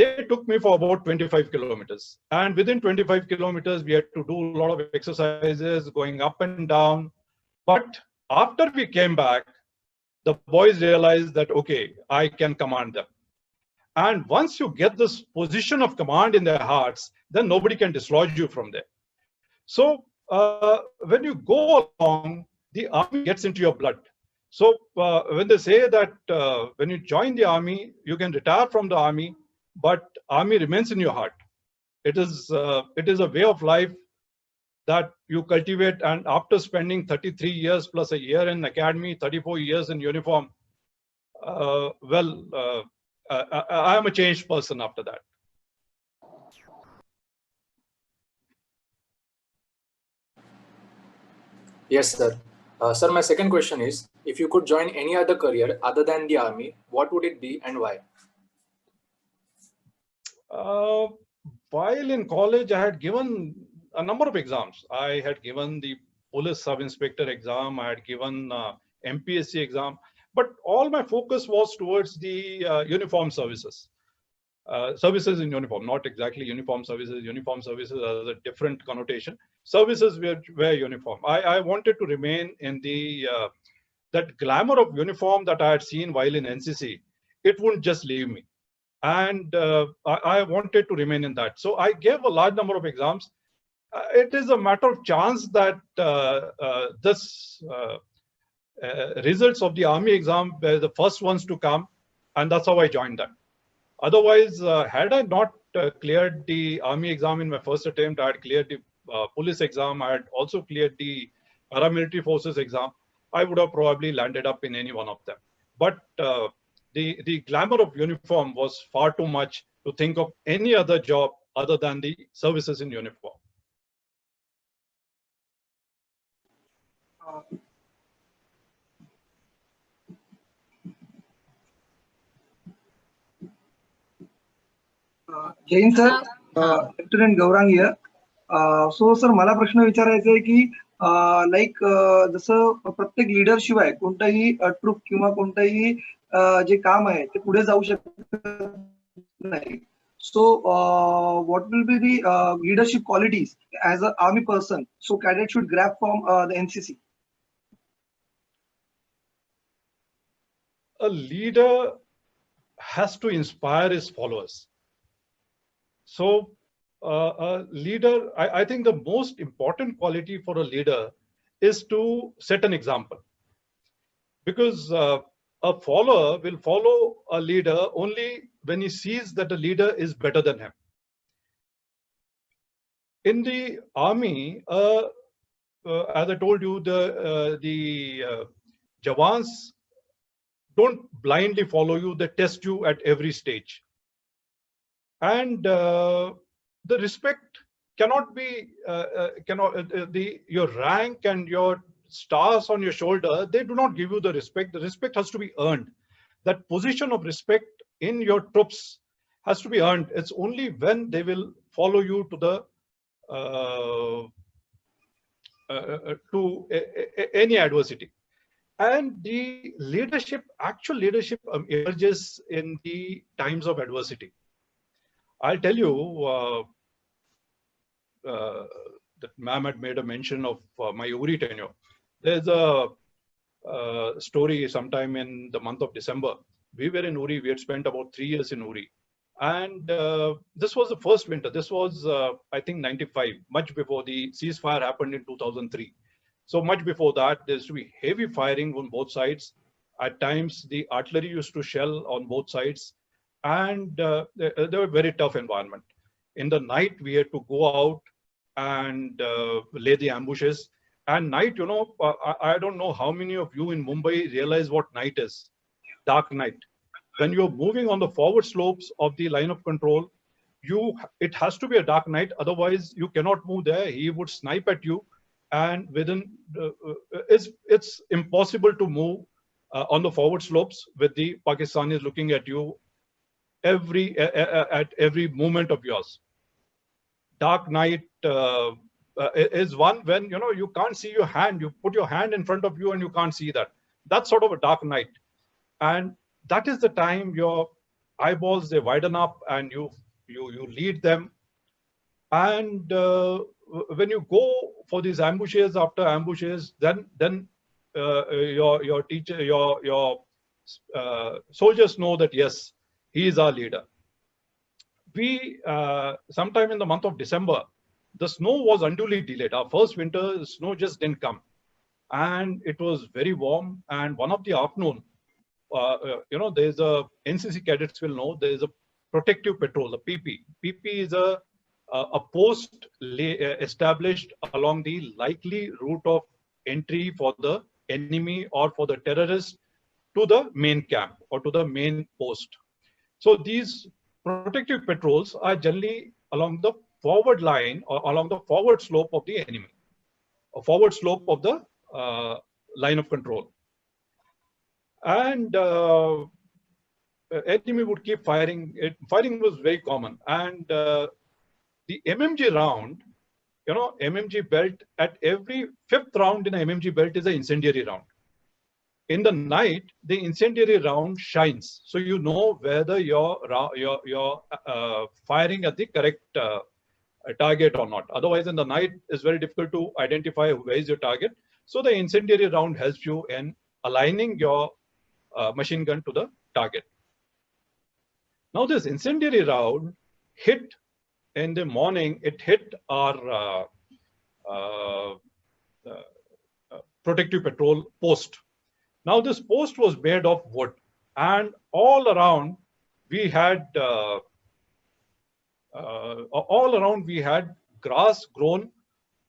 They took me for about 25 kilometers. And within 25 kilometers, we had to do a lot of exercises, going up and down. But after we came back, the boys realized that, okay, I can command them. And once you get this position of command in their hearts, then nobody can dislodge you from there. So when you go along, the army gets into your blood. So when they say that when you join the army, you can retire from the army, but army remains in your heart. It is a way of life that you cultivate, and after spending 33 years plus a year in academy, 34 years in uniform, I am a changed person after that. Yes, sir. Sir, my second question is, if you could join any other career other than the army, what would it be and why? While in college, I had given a number of exams. I had given the police sub-inspector exam, I had given MPSC exam, but all my focus was towards the uniform services. Services in uniform, not exactly uniform services. Uniform services has a different connotation. Services were uniform. I wanted to remain in the that glamour of uniform that I had seen while in NCC. It wouldn't just leave me. And I wanted to remain in that. So I gave a large number of exams. It is a matter of chance that results of the army exam were the first ones to come, and that's how I joined that. Otherwise, had I not cleared the army exam in my first attempt, I had cleared the police exam, I had also cleared the paramilitary forces exam, I would have probably landed up in any one of them. But the glamour of uniform was far too much to think of any other job other than the services in uniform. Jain sir, lieutenant Gaurang here. So sir, मला प्रश्न विचारायचा आहे की like जसं प्रत्येक leader शिवाय कोणताही troop किंवा कोणताही जे काम आहे ते पुढे जाऊ शकत नाही. So what will be the leadership qualities as a army person so cadet should grab from the NCC? A leader has to inspire his followers. So a leader, I think the most important quality for a leader is to set an example. Because a follower will follow a leader only when he sees that the leader is better than him. In the army, as I told you, the Jawans don't blindly follow you, they test you at every stage. And the respect cannot be, your rank and your stars on your shoulder, they do not give you the respect. The respect has to be earned. That position of respect in your troops has to be earned. It's only when they will follow you to the any adversity. And the leadership, actual leadership emerges in the times of adversity. I'll tell you, that ma'am had made a mention of my Uri tenure. There's a story sometime in the month of December. We were in Uri, we had spent about 3 years in Uri. And this was the first winter. This was, I think, 95, much before the ceasefire happened in 2003. So much before that, there used to be heavy firing on both sides. At times, the artillery used to shell on both sides. And they were a very tough environment. In the night, we had to go out and lay the ambushes. And night, you know, I don't know how many of you in Mumbai realize what night is. Dark night. When you're moving on the forward slopes of the line of control, it has to be a dark night. Otherwise, you cannot move there. He would snipe at you, and it's impossible to move on the forward slopes with the Pakistanis looking at you at every movement of yours. Dark night is one when, you know, you can't see your hand. You put your hand in front of you and you can't see that. That's sort of a dark night. And that is the time your eyeballs, they widen up and you lead them. And when you go for these ambushes after ambushes, then your teacher, your soldiers know that, yes, he is our leader. We, sometime in the month of December, the snow was unduly delayed. Our first winter, the snow just didn't come. And it was very warm. And one of the afternoon, you know, there's a, NCC cadets will know, there is a protective patrol, the PP. PP is a post established along the likely route of entry for the enemy or for the terrorists to the main camp or to the main post. So these protective patrols are generally along the forward line or along the forward slope of the enemy, a forward slope of the line of control. And enemy would keep firing. Firing was very common. And the MMG round, you know, MMG belt, at every 5th round in a MMG belt is an incendiary round. In the night, the incendiary round shines, so you know whether you're firing at the correct target or not. Otherwise, in the night, it's very difficult to identify where is your target. So the incendiary round helps you in aligning your machine gun to the target. Now, this incendiary round hit in the morning. It hit our protective patrol post. Now, this post was made of wood, and all around we had grass grown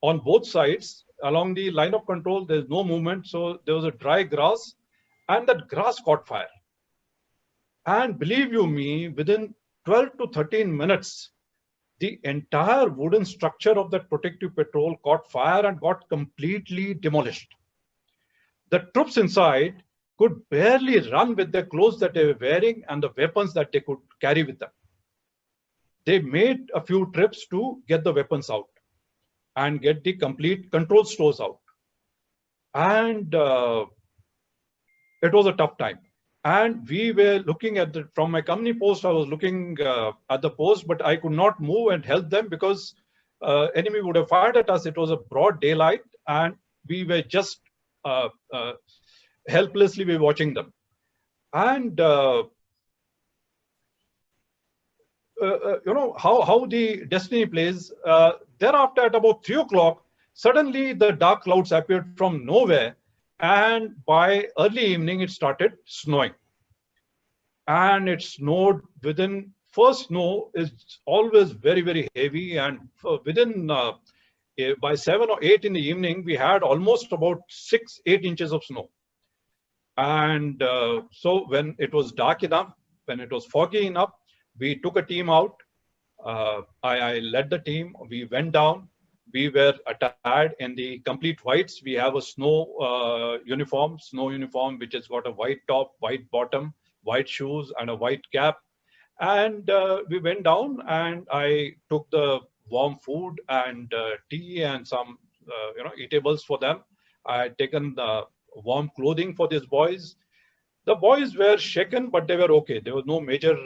on both sides. Along the line of control, there's no movement, so there was a dry grass, and that grass caught fire. And believe you me, within 12 to 13 minutes, the entire wooden structure of that protective patrol caught fire and got completely demolished. The troops inside could barely run with the clothes that they were wearing and the weapons that they could carry with them. They made a few trips to get the weapons out and get the complete control stores out. And it was a tough time. And we were looking at from my company post, I was looking at the post, but I could not move and help them because enemy would have fired at us. It was a broad daylight and we were just helplessly we were watching them. And you know how the destiny plays. Thereafter, at about 3 o'clock, suddenly the dark clouds appeared from nowhere, and by early evening it started snowing. And it snowed within, first snow is always very, very heavy, and within by 7 or 8 in the evening, we had almost about 6-8 inches of snow. And so when it was dark enough, when it was foggy enough, we took a team out. I led the team. We went down. We were attired in the complete whites. We have a snow uniform, which has got a white top, white bottom, white shoes, and a white cap. And we went down, and I took the warm food and tea and some eatables for them. I had taken the warm clothing for these boys. The boys were shaken, but they were okay. There was no major,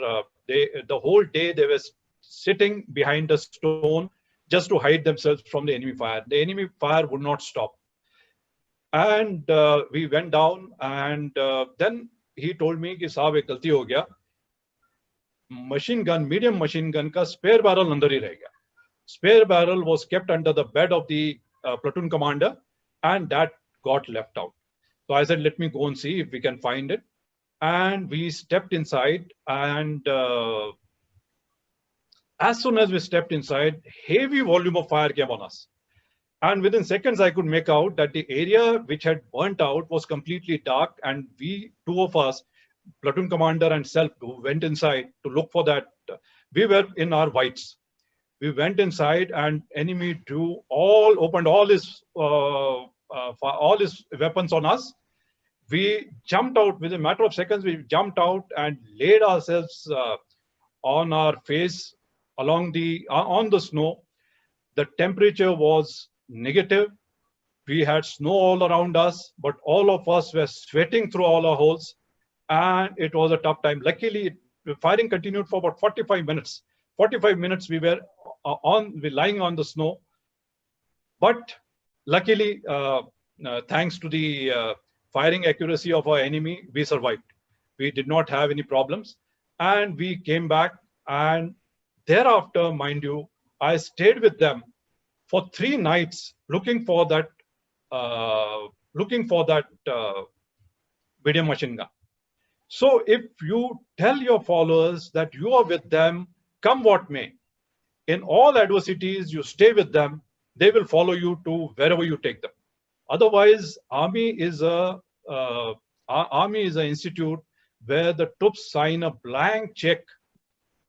the whole day they were sitting behind a stone just to hide themselves from the enemy fire. The enemy fire would not stop. And we went down, and then he told me, कि साहब एक गलती हो गया, machine gun, medium machine gun का spare barrel अंदर ही रह गया. Spare barrel was kept under the bed of the platoon commander, and that got left out. So I said, let me go and see if we can find it. And we stepped inside, and As soon as we stepped inside, heavy volume of fire came on us. And within seconds, I could make out that the area which had burnt out was completely dark. And we, two of us, platoon commander and self, who went inside to look for that. We were in our whites. We went inside, and enemy opened all his weapons on us. We jumped out within a matter of seconds. We jumped out and laid ourselves on our face along on the snow. The temperature was negative. We had snow all around us, but all of us were sweating through all our holes, and it was a tough time. Luckily, the firing continued for about 45 minutes. 45 minutes we were lying on the snow, but luckily, thanks to the firing accuracy of our enemy, we survived. We did not have any problems, and we came back. And thereafter, mind you, I stayed with them for 3 nights, looking for that medium machine gun. So if you tell your followers that you are with them, come what may, in all adversities, you stay with them, they will follow you to wherever you take them. Otherwise, army is an institute where the troops sign a blank check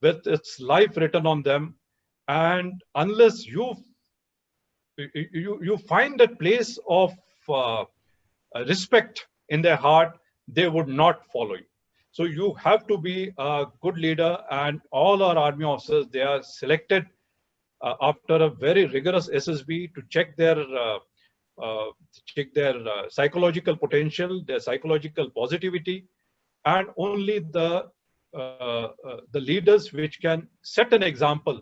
with its life written on them, and unless you find that place of respect in their heart, they would not follow you. So you have to be a good leader, and all our army officers, they are selected after a very rigorous SSB to check their psychological potential, their psychological positivity, and only the leaders which can set an example,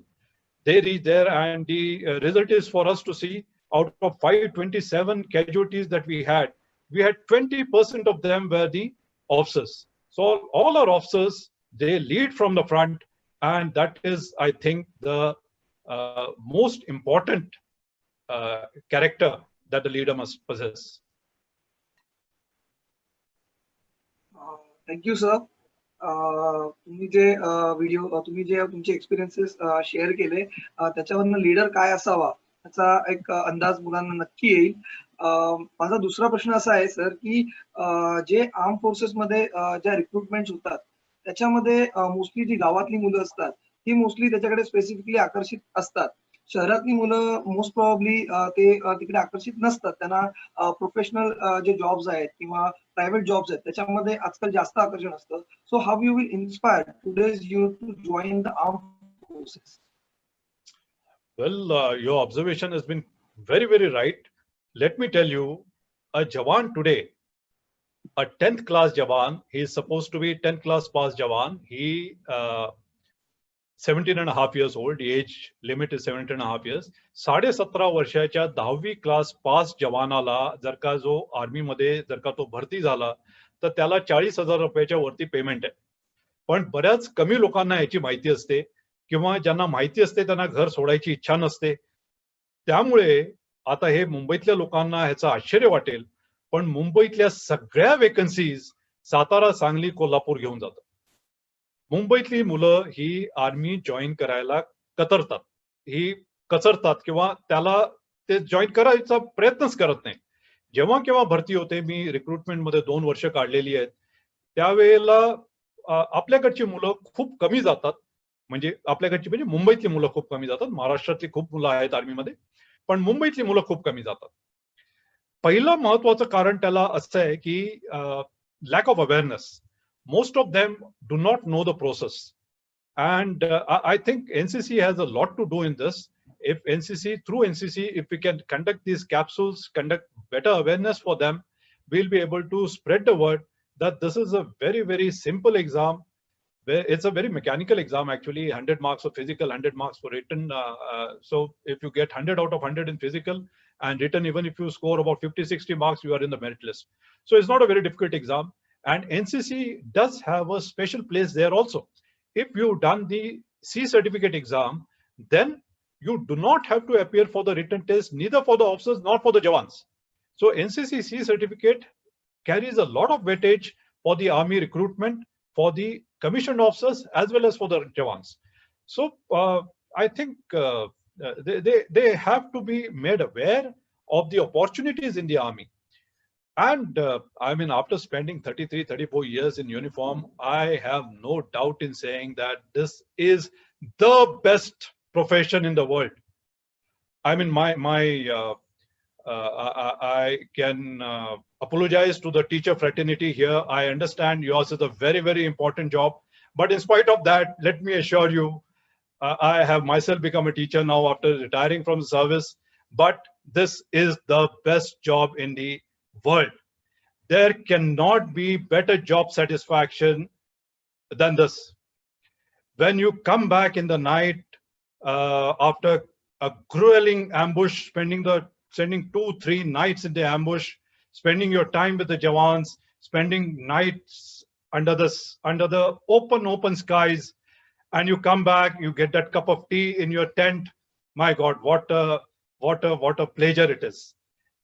they reach there. And the result is for us to see, out of 527 casualties that we had 20% of them were the officers. So all our officers, they lead from the front, and that is, I think, the most important character that the leader must possess. Thank you, sir. तुम्ही जे video, तुम्ही जे तुमचे experiences share केले, त्याच्यावरनं leader काय असावा याचा एक अंदाज मुलांना नक्की येईल. माझा दुसरा प्रश्न असा आहे सर, की जे आर्म फोर्सेस मध्ये ज्या रिक्रुटमेंट होतात, त्याच्यामध्ये मोस्टली जी गावातली मुलं असतात ही मोस्टली त्याच्याकडे स्पेसिफिकली आकर्षित असतात. शहरातली मुलं मोस्ट प्रॉब्ली ते तिकडे आकर्षित नसतात. त्यांना प्रोफेशनल जे जॉब्स आहेत किंवा प्रायव्हेट जॉब्स आहेत त्याच्यामध्ये आजकाल जास्त आकर्षण असतं. So how you will inspire today's youth to join the arm forces? Well, your observation has been very, very right. Let me tell you, a Jawan today, a 10th class Jawan, he is supposed to be 10th class pass Jawan. He 17 and a half years old, the age limit is 17 and a half years. 17.5 वर्षाच्या 10वी class pass जवानाला जर का जो army मध्ये जर का तो भरती झाला तर त्याला 40,000 रुपयाच्या वरती पेमेंट आहे. पण बऱ्याच कमी लोकांना याची माहिती असते, किंवा ज्यांना माहिती असते त्यांना घर सोडायची इच्छा नसते. त्यामुळे आता हे मुंबईतल्या लोकांना ह्याचं आश्चर्य वाटेल, पण मुंबईतल्या सगळ्या वेकन्सीज सातारा, सांगली, कोल्हापूर घेऊन जातात. मुंबईतली मुलं ही आर्मी जॉईन करायला कचरतात किंवा त्याला ते जॉईन करायचा प्रयत्नच करत नाही. जेव्हा केव्हा भरती होते, मी रिक्रुटमेंट मध्ये 2 वर्ष काढलेली आहेत, त्यावेळेला आपल्याकडची मुलं खूप कमी जातात. म्हणजे आपल्याकडची म्हणजे मुंबईतली मुलं खूप कमी जातात. महाराष्ट्रातली खूप मुलं आहेत आर्मीमध्ये, पण मुंबईतली मुलं खूप कमी जातात. पहिलं महत्वाचं कारण त्याला असं आहे की lack of awareness. Most of them do not know the process, and I think NCC has a lot to do in this. If through NCC, if we can conduct these capsules, conduct better awareness for them, we'll be able to spread the word that this is a very, very simple exam. It's a very mechanical exam actually. 100 marks for physical, 100 marks for written. So if you get 100 out of 100 in physical and written, even if you score about 50-60 marks, you are in the merit list. So it's not a very difficult exam. And NCC does have a special place there also. If you've done the C certificate exam, then you do not have to appear for the written test, neither for the officers nor for the Jawans. So NCC C certificate carries a lot of weightage for the army recruitment, for the commissioned officers, as well as for the Jawans. So I think they have to be made aware of the opportunities in the army. And I mean, after spending 33, 34 years in uniform, I have no doubt in saying that this is the best profession in the world. I mean, I can apologize to the teacher fraternity here. I understand yours is a very, very important job. But in spite of that, let me assure you, I have myself become a teacher now after retiring from the service. But this is the best job in the world. There cannot be better job satisfaction than this. When you come back in the night after a grueling ambush, spending 2-3 nights in the ambush, spending your time with the Jawans, spending nights under the open skies, and you come back, you get that cup of tea in your tent. My God, what a pleasure it is.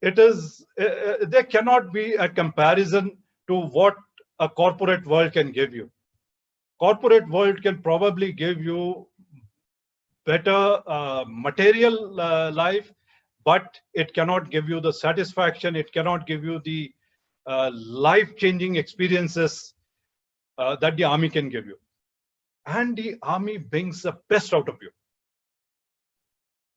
It is, there cannot be a comparison to what a corporate world can give you. Corporate world can probably give you better material life, but it cannot give you the satisfaction. It cannot give you the life-changing experiences that the army can give you. And the army brings the best out of you.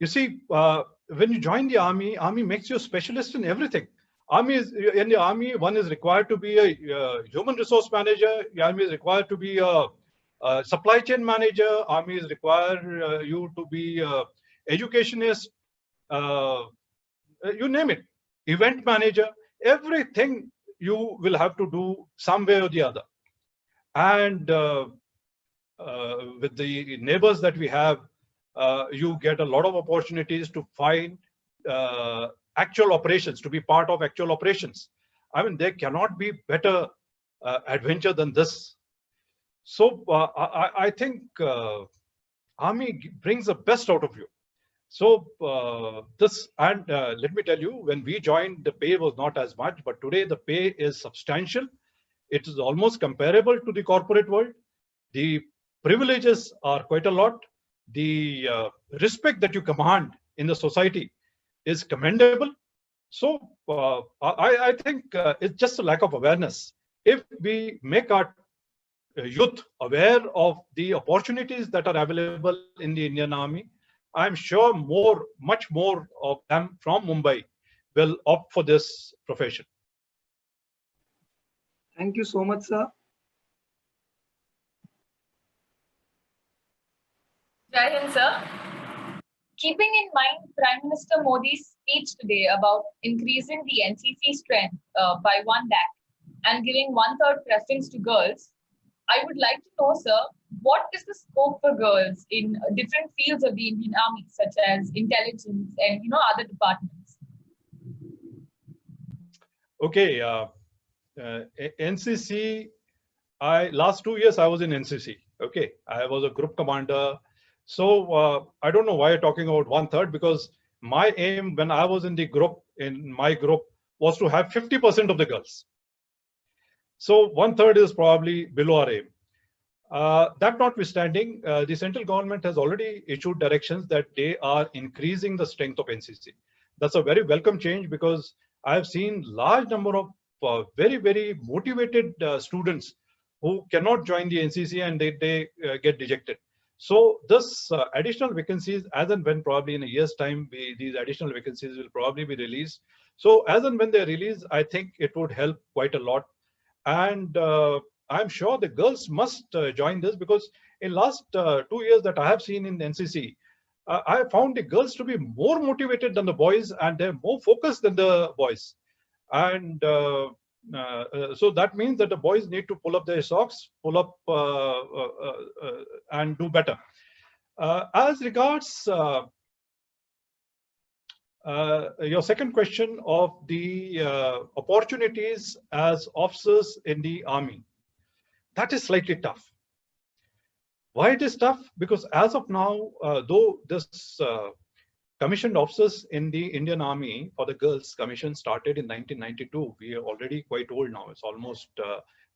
You see, when you join the army makes you a specialist in everything. In the army, one is required to be a human resource manager. The army is required to be a supply chain manager. Army is required you to be educationist. You name it, event manager. Everything you will have to do some way or the other. And with the neighbors that we have, you get a lot of opportunities to find actual operations, to be part of actual operations. I mean, there cannot be better adventure than this. So I think army brings the best out of you. So let me tell you, when we joined, the pay was not as much, but today the pay is substantial. It is almost comparable to the corporate world. The privileges are quite a lot. The respect that you command in the society is commendable. So I think it's just a lack of awareness. If we make our youth aware of the opportunities that are available in the Indian Army, I'm sure much more of them from Mumbai will opt for this profession. Thank you so much, sir. Jai Hind, sir. Keeping in mind Prime Minister Modi's speech today about increasing the NCC strength by 1 lakh and giving 1/3 preference to girls, I would like to know, sir, what is the scope for girls in different fields of the Indian Army, such as intelligence and other departments? Okay, NCC. Last 2 years I was in NCC. Okay, I was a group commander. So I don't know why you're talking about 1/3, because my aim when I was in my group, was to have 50% of the girls. So 1/3 is probably below our aim. That notwithstanding, the central government has already issued directions that they are increasing the strength of NCC. That's a very welcome change, because I have seen large number of very, very motivated students who cannot join the NCC and they get dejected. So this additional vacancies, as and when probably in a year's time, these additional vacancies will probably be released. So as and when they're released, I think it would help quite a lot. And I'm sure the girls must join this, because in last 2 years that I have seen in the NCC, I have found the girls to be more motivated than the boys, and they're more focused than the boys. And so that means that the boys need to pull up their socks, pull up and do better. As regards your second question of the opportunities as officers in the army, that is slightly tough. Why it is tough? Because as of now, though this commissioned officers in the Indian Army for the girls commission started in 1992. We are already quite old now. It's almost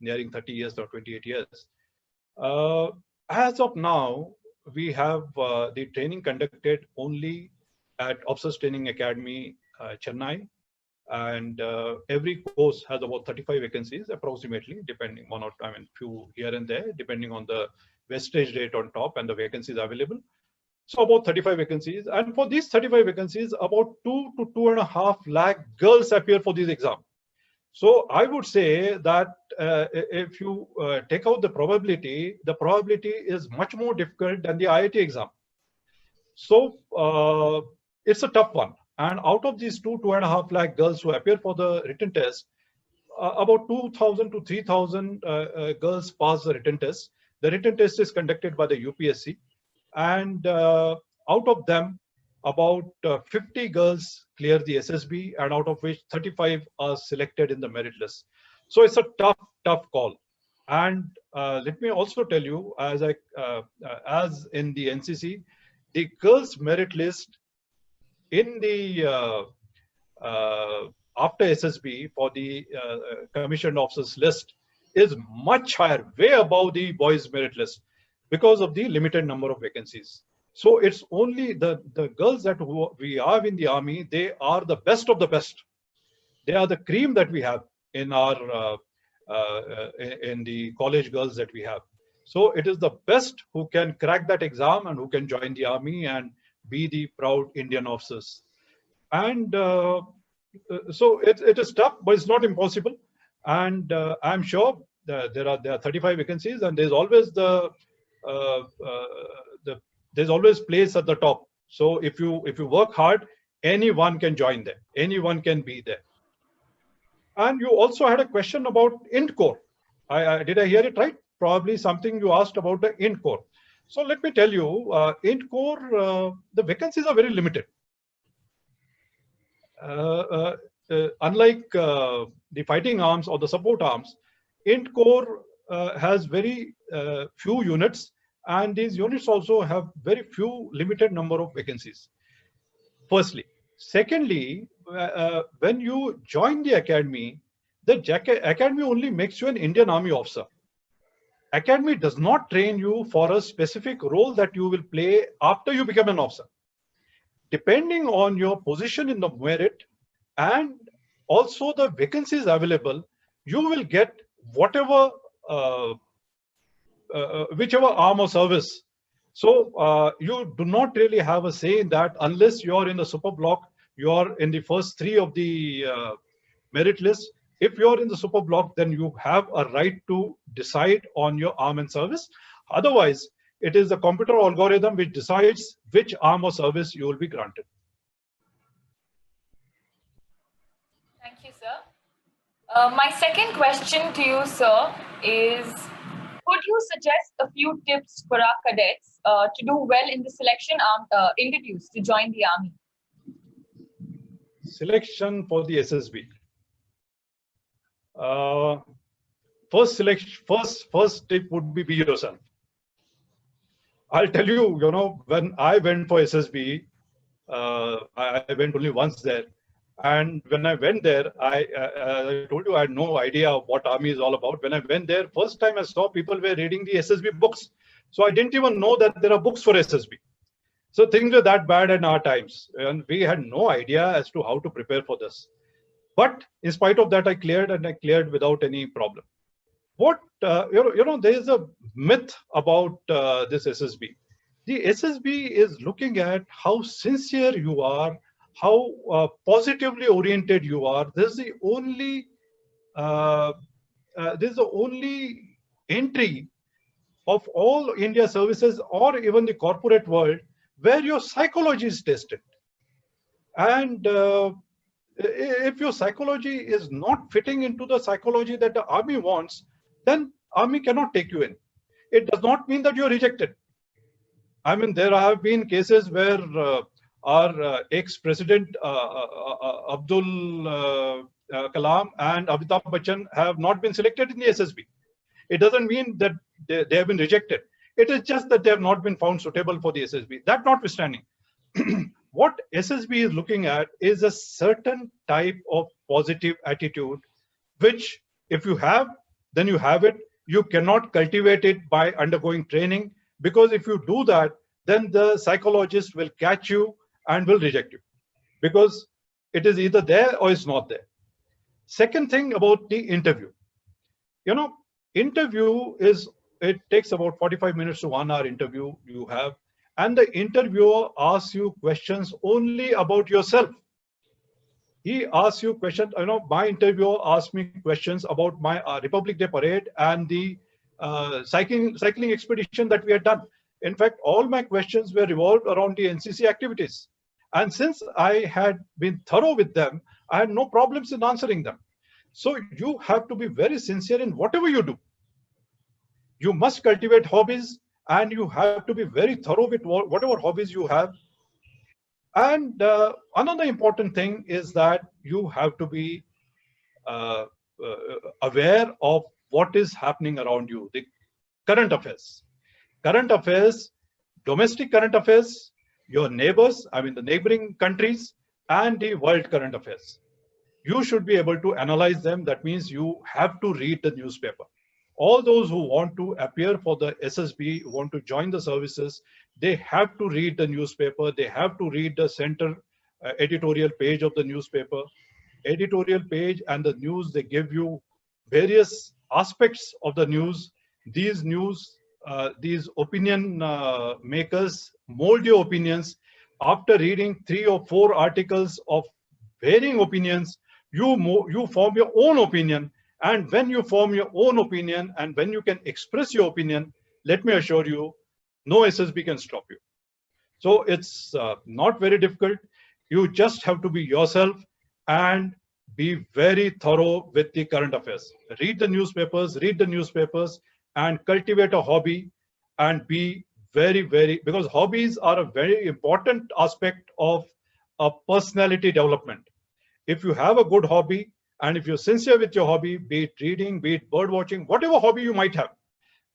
nearing 30 years or 28 years. As of now, we have the training conducted only at Officers Training Academy, Chennai. And every course has about 35 vacancies approximately, depending on, few here and there, depending on the wastage rate on top and the vacancies available. So about 35 vacancies. And for these 35 vacancies, about 2 to 2.5 lakh girls appear for these exams. So I would say that if you take out the probability is much more difficult than the IIT exam. So it's a tough one. And out of these 2.5 lakh girls who appear for the written test, about 2,000 to 3,000 girls pass the written test. The written test is conducted by the UPSC. And out of them, about 50 girls clear the SSB, and out of which 35 are selected in the merit list. So it's a tough call. And let me also tell you, as in the NCC, the girls merit list in the after SSB for the commissioned officers list is much higher, way above the boys merit list, because of the limited number of vacancies. So it's only the girls that we have in the army, they are the best of the best. They are the cream that we have in our in the college girls that we have. So it is the best who can crack that exam and who can join the army and be the proud Indian officers. And so it is tough, but it's not impossible. And I'm sure there are 35 vacancies, and there's always there's always place at the top. So if you work hard, anyone can join there. Anyone can be there. And you also had a question about INTCORE. Did I hear it right? Probably something you asked about the INTCORE. So let me tell you, INTCORE, the vacancies are very limited. Unlike the fighting arms or the support arms, INTCORE has very few units, and these units also have very few limited number of vacancies. Firstly. Secondly, when you join the academy, the academy only makes you an Indian Army officer. Academy does not train you for a specific role that you will play after you become an officer. Depending on your position in the merit and also the vacancies available, you will get whatever, whichever arm or service. So you do not really have a say in that unless you're in the super block, you're in the first 3 of the merit list. If you're in the super block, then you have a right to decide on your arm and service. Otherwise, it is the computer algorithm which decides which arm or service you will be granted. Thank you, sir. My second question to you, sir, is could you suggest a few tips for our cadets to do well in the selection interviews to join the army? Selection for the SSB. First tip would be yourself. I'll tell you, when I went for SSB, I went only once there. And when I went there, I told you I had no idea what army is all about. When I went there, first time I saw people were reading the SSB books. So I didn't even know that there are books for SSB. So things were that bad in our times. And we had no idea as to how to prepare for this. But in spite of that, I cleared, and I cleared without any problem. What, there is a myth about this SSB. The SSB is looking at how sincere you are, how positively oriented you are. This is the only entry of all India services or even the corporate world where your psychology is tested. And if your psychology is not fitting into the psychology that the army wants, then army cannot take you in. It does not mean that you're rejected. I mean, there have been cases where our ex-president Abdul Kalam and Amitabh Bachchan have not been selected in the SSB. It doesn't mean that they have been rejected. It is just that they have not been found suitable for the SSB. That notwithstanding, what SSB is looking at is a certain type of positive attitude, which if you have, then you have it. You cannot cultivate it by undergoing training. because if you do that, then the psychologist will catch you and will reject you, because it is either there or it's not there. Second thing about the interview, interview it takes about 45 minutes to 1 hour interview you have, and the interviewer asks you questions only about yourself. He asks you questions. My interviewer asked me questions about my Republic Day parade and the cycling expedition that we had done. In fact, all my questions were revolved around the NCC activities. And since I had been thorough with them, I had no problems in answering them. So you have to be very sincere in whatever you do. You must cultivate hobbies, and you have to be very thorough with whatever hobbies you have. And another important thing is that you have to be aware of what is happening around you, the current affairs, domestic current affairs, your neighbors, the neighboring countries, and the world current affairs. You should be able to analyze them. That means you have to read the newspaper. All those who want to appear for the SSB, who want to join the services, they have to read the newspaper. They have to read the center editorial page of the newspaper. Editorial page and the news, they give you various aspects of the news. These opinion makers mold your opinions. After reading 3 or 4 articles of varying opinions, you form your own opinion. And when you form your own opinion and when you can express your opinion, let me assure you, no SSB can stop you. So it's not very difficult. You just have to be yourself and be very thorough with the current affairs. Read the newspapers, and cultivate a hobby, and be very, because hobbies are a very important aspect of a personality development. If you have a good hobby, and if you're sincere with your hobby, be it reading, be it bird watching, whatever hobby you might have,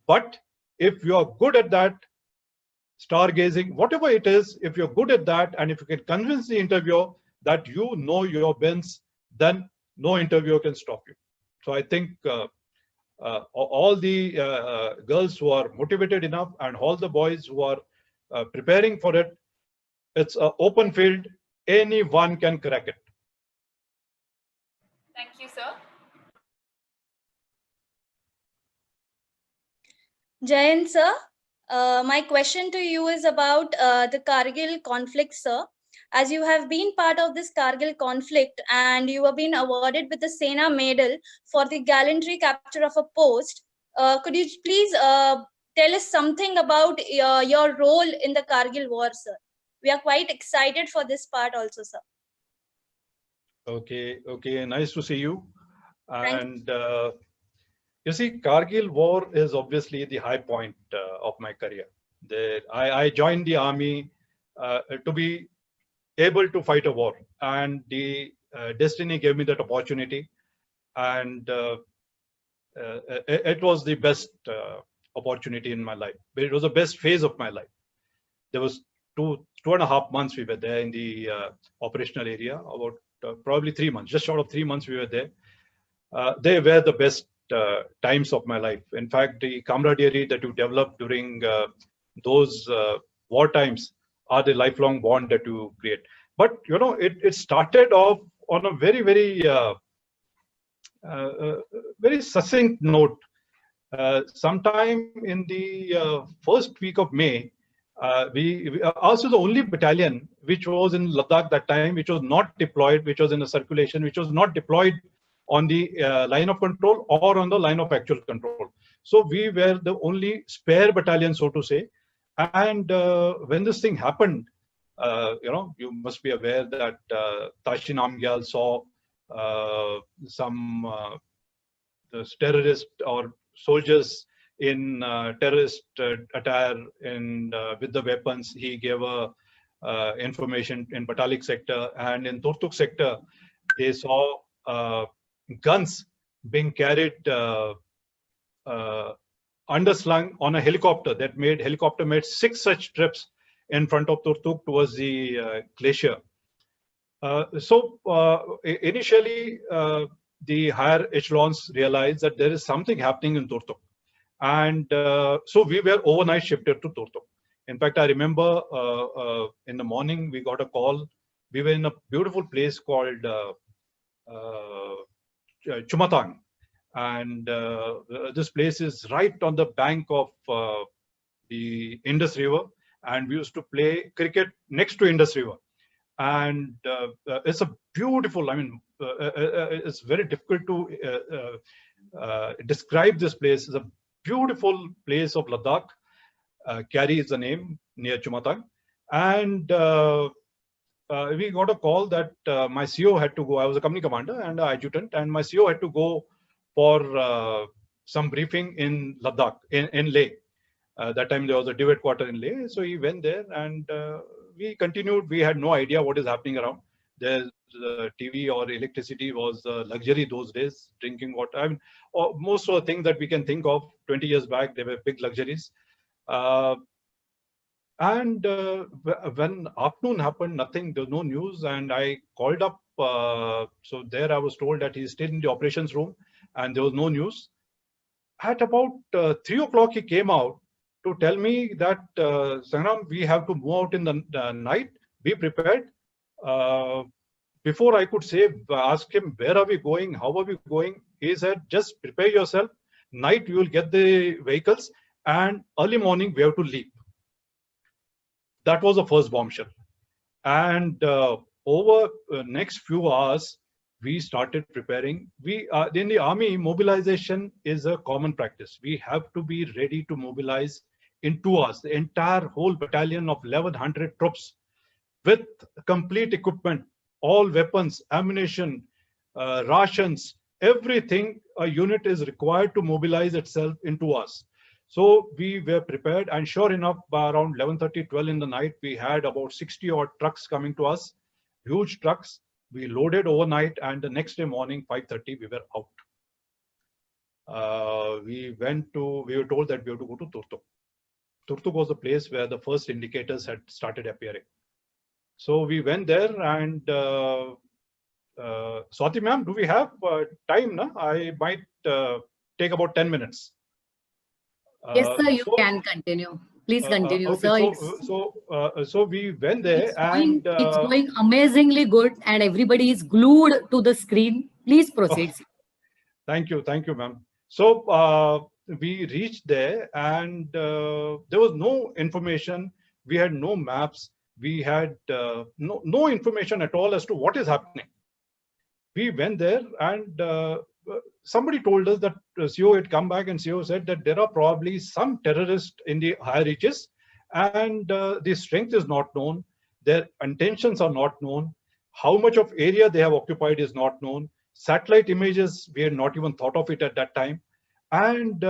but if you are good at that, stargazing, whatever it is, if you're good at that, and if you can convince the interviewer that you know your bends, then no interviewer can stop you. So I think all the girls who are motivated enough and all the boys who are preparing for it, it's an open field. Anyone can crack it. Thank you, sir. Jayant sir, my question to you is about the Kargil conflict, sir. As you have been part of this Kargil conflict and you have been awarded with the Sena Medal for the gallantry capture of a post, could you please tell us something about your role in the Kargil war, sir? We are quite excited for this part also, sir. Okay, nice to see you. And you see, Kargil war is obviously the high point of my career. I joined the army to be able to fight a war, and the destiny gave me that opportunity, and it was the best opportunity in my life. It was the best phase of my life. There was 2.5 months we were there in the operational area, about probably 3 months, just short of 3 months we were there. They were the best times of my life. In fact, the camaraderie that you develop during those war times are the lifelong bond that you create. But it started off on a very, very succinct note. Sometime in the first week of May, we also the only battalion which was in Ladakh that time, which was not deployed, which was in a circulation, which was not deployed on the line of control or on the line of actual control. So we were the only spare battalion, so to say. And when this thing happened, you must be aware that Tashi Namgyal saw some terrorists or soldiers in terrorist attire with the weapons. He gave information in Batalik sector, and in Turtuk sector, they saw guns being carried underslung on a helicopter. Helicopter made 6 such trips in front of Turtuk towards the glacier. So initially, the higher echelons realized that there is something happening in Turtuk, And so we were overnight shifted to Turtuk. In fact, I remember in the morning we got a call. We were in a beautiful place called Chumatang, and this place is right on the bank of the Indus River, and we used to play cricket next to Indus River. And it's a beautiful, I mean, it's very difficult to describe this place. It's a beautiful place of Ladakh. Kari is the name, near Chumatang. And we got a call that my CO had to go. I was a company commander and an adjutant, and my CO had to go for some briefing in Ladakh, in Leh. That time there was a divot quarter in Leh. So he went there, and we continued. We had no idea what is happening around. There's TV or electricity was luxury those days. Drinking water, I mean, most of the things that we can think of 20 years back, they were big luxuries. And when afternoon happened, nothing, there was no news, and I called up. So there I was told that he's still in the operations room, and there was no news. At about 3 o'clock, he came out to tell me that, Sangram, we have to move out in the night, be prepared. Before I could say, ask him, where are we going? How are we going? He said, just prepare yourself. Night, you will get the vehicles, and early morning, we have to leave. That was the first bombshell. And over the next few hours, we started preparing. In the army, mobilization is a common practice. We have to be ready to mobilize in 2 hours. The entire whole battalion of 1,100 troops with complete equipment, all weapons, ammunition, rations, everything a unit is required to mobilize itself in 2 hours. So we were prepared, and sure enough, by around 11:30, 12 in the night, we had about 60 odd trucks coming to us, huge trucks. We loaded overnight, and the next day morning, 5:30, we were out. We were told that we have to go to Turtuk. Turtuk was the place where the first indicators had started appearing. So we went there, and Swati ma'am, do we have time? Na? I might take about 10 minutes. Yes, sir, you can continue. Please continue, okay, sir. so we went there, it's going amazingly good, and everybody is glued to the screen. Please proceed. Thank you, ma'am. So we reached there, and there was no information. We had no maps. We had no information at all as to what is happening. We went there, and somebody told us that CO had come back, and CO said that there are probably some terrorists in the higher reaches, and the strength is not known. Their intentions are not known. How much of area they have occupied is not known. Satellite images, we had not even thought of it at that time. And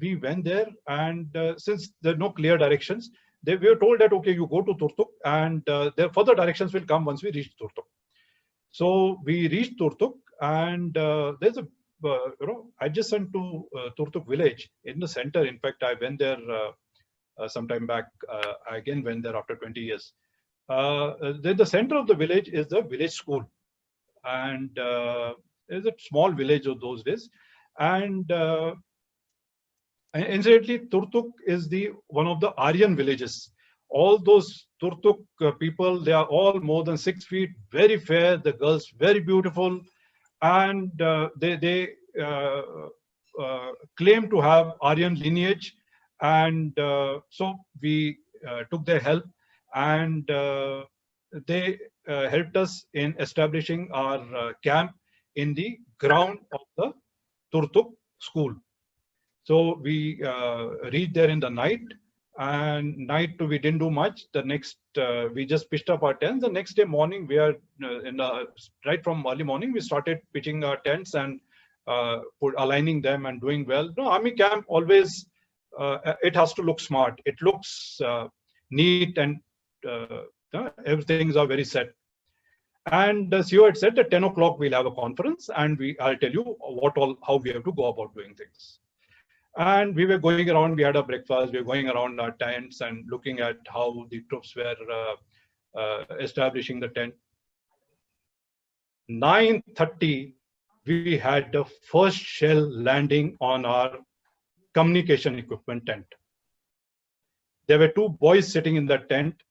we went there, and since there are no clear directions, we were told that, okay, you go to Turtuk, and their further directions will come once we reach Turtuk. So we reached Turtuk, and there's a adjacent to Turtuk village in the center. In fact, I went there some time back. I again went there after 20 years. The center of the village is the village school, and it's a small village of those days. And incidentally, Turtuk is one of the Aryan villages. All those Turtuk people, they are all more than 6 feet, very fair. The girls very beautiful, and they claim to have Aryan lineage. And so we took their help, and they helped us in establishing our camp in the ground of the Turtuk school. So we reached there in the night, and we didn't do much. The next, we just pitched up our tents. The next day morning, we are right from early morning, we started pitching our tents and aligning them and doing well. No, army camp always, it has to look smart. It looks neat, and everything's are very set. And the CEO had said that 10 o'clock we'll have a conference, and I'll tell you how we have to go about doing things. And we were going around, we had a breakfast, we were going around our tents and looking at how the troops were establishing the tent. 9:30, we had the first shell landing on our communication equipment tent. There were 2 boys sitting in that tent.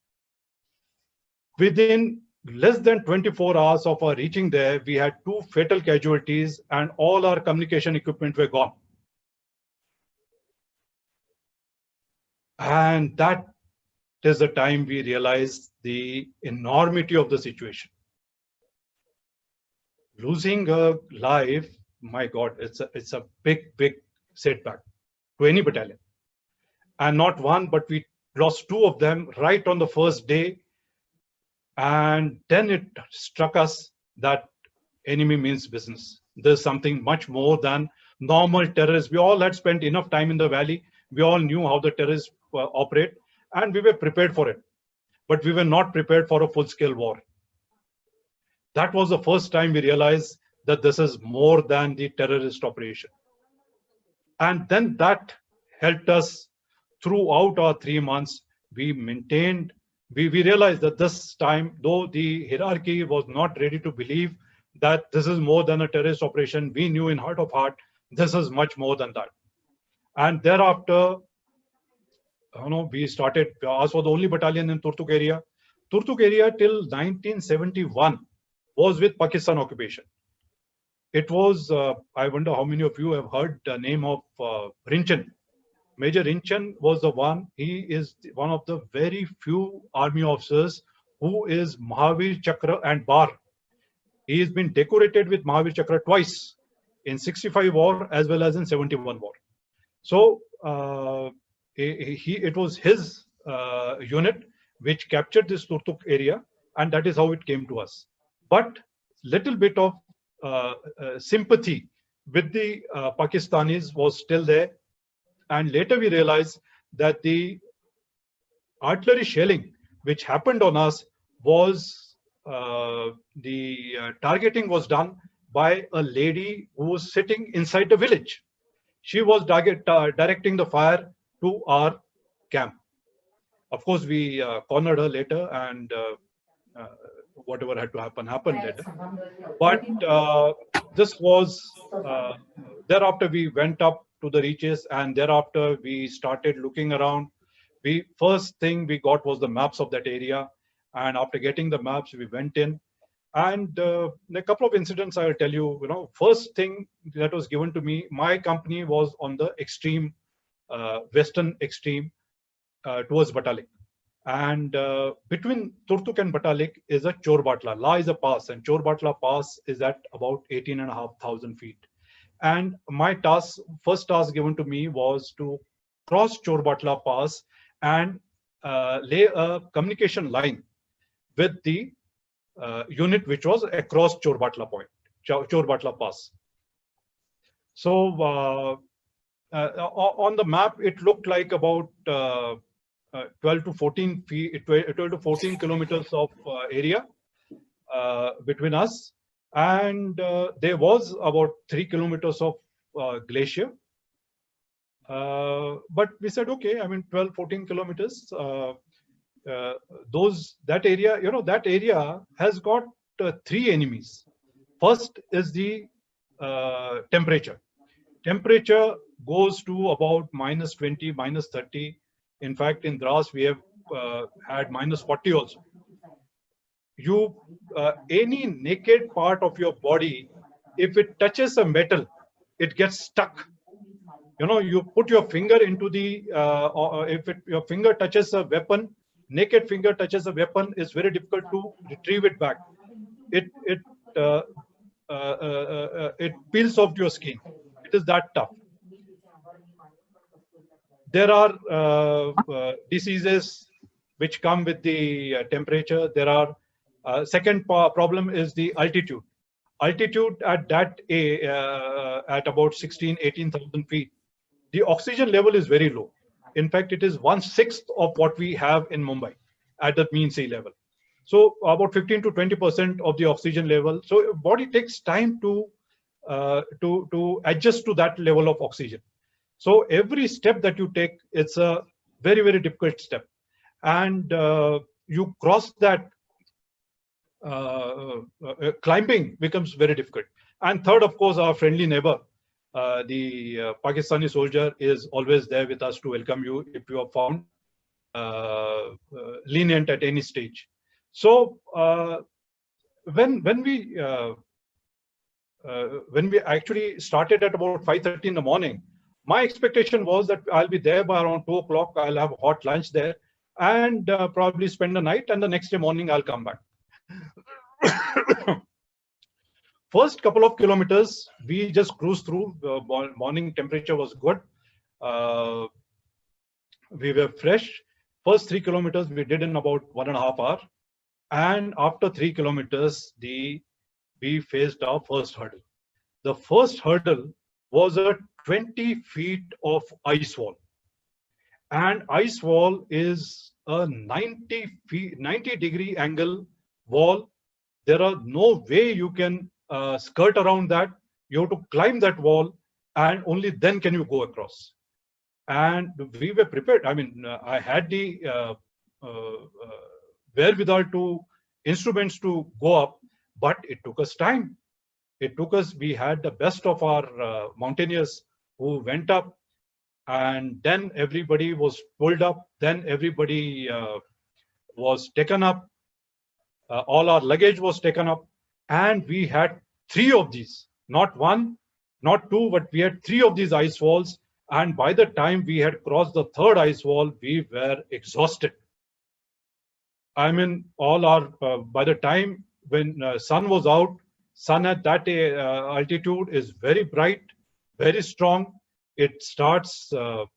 Within less than 24 hours of our reaching there, we had 2 fatal casualties and all our communication equipment were gone. And that is the time we realized the enormity of the situation. Losing a life, my God, it's a big setback to any battalion. And not one, but we lost 2 of them right on the first day. And then it struck us that enemy means business. There's something much more than normal terrorists. We all had spent enough time in the valley. We all knew how the terrorists operate, and we were prepared for it. But we were not prepared for a full-scale war. That was the first time we realized that this is more than the terrorist operation. And then that helped us throughout our 3 months. We maintained, we realized that this time, though the hierarchy was not ready to believe that this is more than a terrorist operation, we knew in heart of heart, this is much more than that. And thereafter, we started, ours was the only battalion in Turtuk area. Turtuk area till 1971 was with Pakistan occupation. It was, I wonder how many of you have heard the name of Rinchan. Major Rinchan was the one. He is one of the very few army officers who is Mahavir Chakra and Bar. He has been decorated with Mahavir Chakra twice, in 65 war as well as in 71 war. So it was his unit which captured this Turtuk area, and that is how it came to us. But little bit of sympathy with the Pakistanis was still there. And later we realized that the artillery shelling which happened on us was, the targeting was done by a lady who was sitting inside the village. She was directing the fire to our camp. Of course, we cornered her later, and whatever had to happen, happened later. But this was, thereafter we went up to the reaches, and thereafter we started looking around. First thing we got was the maps of that area. And after getting the maps, we went in. And a couple of incidents I'll tell you, first thing that was given to me, my company was on the extreme, western extreme towards Batalik. And between Turtuk and Batalik is a Chorbatla. La is a pass, and Chorbatla pass is at about 18,500 feet. And my task, first task given to me was to cross Chorbatla pass and lay a communication line with the unit which was across Chorbatla point, Chorbatla pass. So on the map, it looked like about 12 to 14 feet, 12 to 14 kilometers of area between us. And there was about 3 kilometers of glacier. But we said, okay, 12, 14 kilometers, that area has got 3 enemies. First is the temperature. Temperature goes to about -20, -30. In fact, in Dras, we have had -40 also. Any naked part of your body, if it touches a metal, it gets stuck. You put your finger into the, your finger touches a weapon, naked finger touches a weapon, it's very difficult to retrieve it back. It peels off your skin. It is that tough. There are diseases which come with the temperature. There are second problem is the altitude. Altitude at that at about 18,000 feet, the oxygen level is very low. In fact, it is 1/6 of what we have in Mumbai at the mean sea level. So about 15 to 20% of the oxygen level. So body takes time to adjust to that level of oxygen. So every step that you take, it's a very, very difficult step. And you cross that, climbing becomes very difficult. And third, of course, our friendly neighbor, the Pakistani soldier is always there with us to welcome you if you are found lenient at any stage. So when we actually started at about 5:30 in the morning, my expectation was that I'll be there by around 2 o'clock. I'll have hot lunch there and probably spend the night, and the next day morning I'll come back. First couple of kilometers, we just cruised through. Morning temperature was good. We were fresh. First 3 kilometers we did in about 1.5 hours. And after 3 kilometers, we faced our first hurdle. The first hurdle was a 20 feet of ice wall. And ice wall is a 90-degree angle wall. There are no way you can skirt around that. You have to climb that wall, and only then can you go across. And we were prepared. I mean, I had the wherewithal to instruments to go up, but it took us time. It took us, we had the best of our mountaineers who went up, and then everybody was pulled up, then everybody was taken up, all our luggage was taken up, and we had 3 of these, not 1, not 2, but we had 3 of these ice walls. And by the time we had crossed the 3rd ice wall, we were exhausted. I mean, all our, by the time when sun was out, sun at that altitude is very bright, very strong. It starts, you